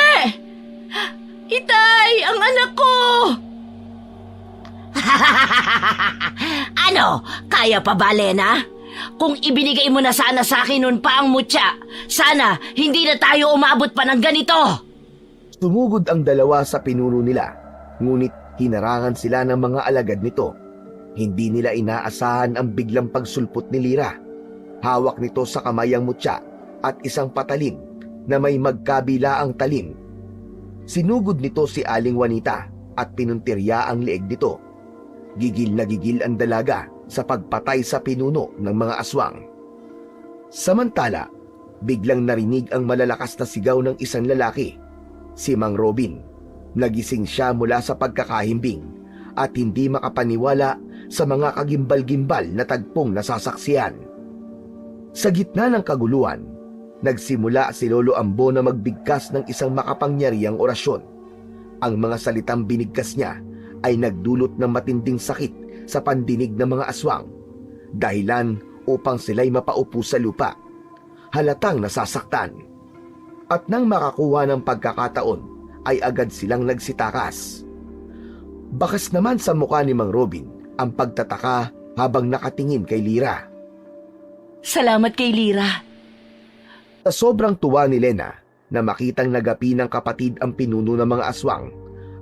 Itay, ang anak ko! Ano? Kaya pa ba, Lena? Kung ibinigay mo na sana sa akin noon pa ang mutya, sana hindi na tayo umabot pa ng ganito. Sumugod ang dalawa sa pinuno nila, ngunit hinarangan sila ng mga alagad nito. Hindi nila inaasahan ang biglang pagsulpot ni Lira. Hawak nito sa kamay ang mutya at isang patalim na may magkabila ang talim. Sinugod nito si Aling Juanita at pinuntirya ang leeg nito. Gigil na gigil ang dalaga sa pagpatay sa pinuno ng mga aswang. Samantala, biglang narinig ang malalakas na sigaw ng isang lalaki, si Mang Robin. Nagising siya mula sa pagkakahimbing at hindi makapaniwala sa mga kagimbal-gimbal na tagpong nasasaksiyan. Sa gitna ng kaguluhan, nagsimula si Lolo Ambo na magbigkas ng isang makapangyarihang orasyon. Ang mga salitang binigkas niya ay nagdulot ng matinding sakit sa pandinig ng mga aswang, dahilan upang sila'y mapaupo sa lupa. Halatang nasasaktan. At nang makakuha ng pagkakataon, ay agad silang nagsitakas. Bakas naman sa mukha ni Mang Robin ang pagtataka habang nakatingin kay Lira. Salamat kay Lira. Sa sobrang tuwa ni Lena na makitang nagapi ng kapatid ang pinuno ng mga aswang,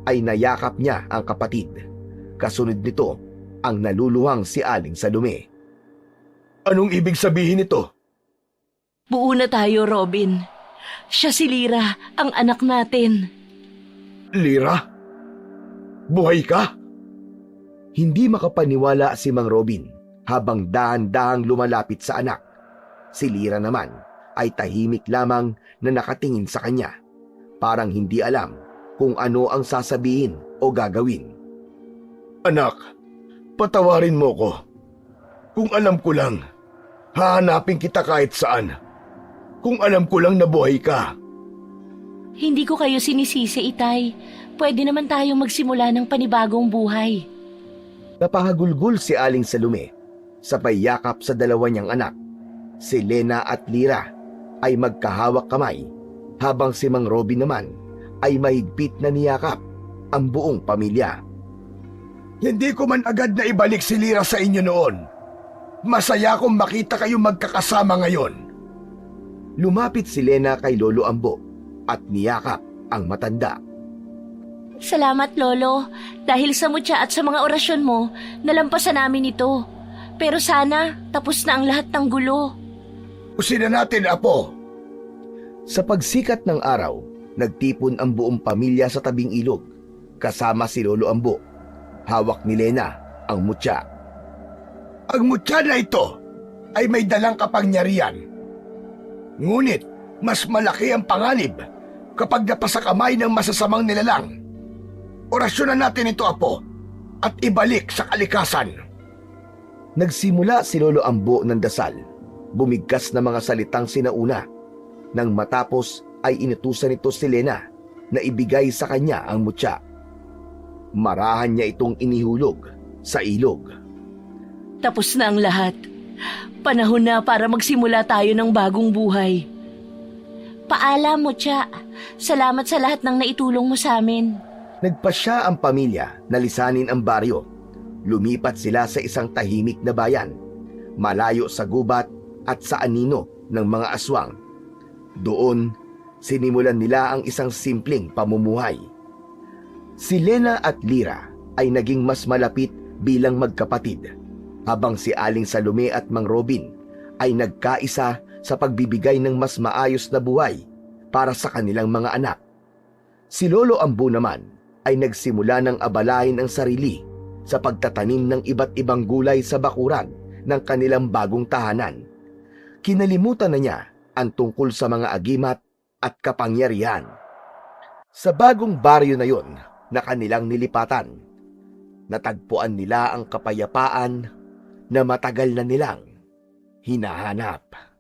ay nayakap niya ang kapatid. Kasunod nito ang naluluhang si Aling Salome. Anong ibig sabihin nito? Buo na tayo, Robin. Siya si Lira, ang anak natin. Lira? Buhay ka? Hindi makapaniwala si Mang Robin habang dahan-dahang lumalapit sa anak. Si Lira naman ay tahimik lamang na nakatingin sa kanya, parang hindi alam kung ano ang sasabihin o gagawin. Anak, patawarin mo ko. Kung alam ko lang, hahanapin kita kahit saan. Kung alam ko lang na buhay ka. Hindi ko kayo sinisisi, Itay. Pwede naman tayong magsimula ng panibagong buhay. Napahagulgol si Aling Salome sa pagyakap sa dalawa niyang anak. Si Lena at Lira ay magkahawak kamay, habang si Mang Robin naman ay mahigpit na niyakap ang buong pamilya. Hindi ko man agad na ibalik si Lira sa inyo noon. Masaya akong makita kayong magkakasama ngayon. Lumapit si Lena kay Lolo Ambo at niyakap ang matanda. Salamat, Lolo. Dahil sa mutya at sa mga orasyon mo, nalampasan namin ito. Pero sana, tapos na ang lahat ng gulo. Usin na natin, Apo. Sa pagsikat ng araw, nagtipon ang buong pamilya sa tabing ilog, kasama si Lolo Ambo. Hawak ni Lena ang mutya. Ang mutya na ito ay may dalang kapangyarihan. Ngunit, mas malaki ang panganib kapag napasa kamay ng masasamang nilalang. Orasyonan natin ito, Apo, at ibalik sa kalikasan. Nagsimula si Lolo Ambo ng dasal, bumigkas na mga salitang sinauna. Nang matapos ay inutusan nito si Lena na ibigay sa kanya ang mutya. Marahan niya itong inihulog sa ilog. Tapos na ang lahat. Panahon na para magsimula tayo ng bagong buhay. Paalam, mutya. Salamat sa lahat ng naitulong mo sa amin. Nagpasya ang pamilya na lisanin ang baryo. Lumipat sila sa isang tahimik na bayan, malayo sa gubat at sa anino ng mga aswang. Doon, sinimulan nila ang isang simpleng pamumuhay. Si Lena at Lira ay naging mas malapit bilang magkapatid, habang si Aling Salome at Mang Robin ay nagkaisa sa pagbibigay ng mas maayos na buhay para sa kanilang mga anak. Si Lolo Ambo naman ay nagsimula ng abalahin ang sarili sa pagtatanim ng iba't ibang gulay sa bakuran ng kanilang bagong tahanan. Kinalimutan na niya ang tungkol sa mga agimat at kapangyarihan. Sa bagong baryo na yon na kanilang nilipatan, natagpuan nila ang kapayapaan na matagal na nilang hinahanap.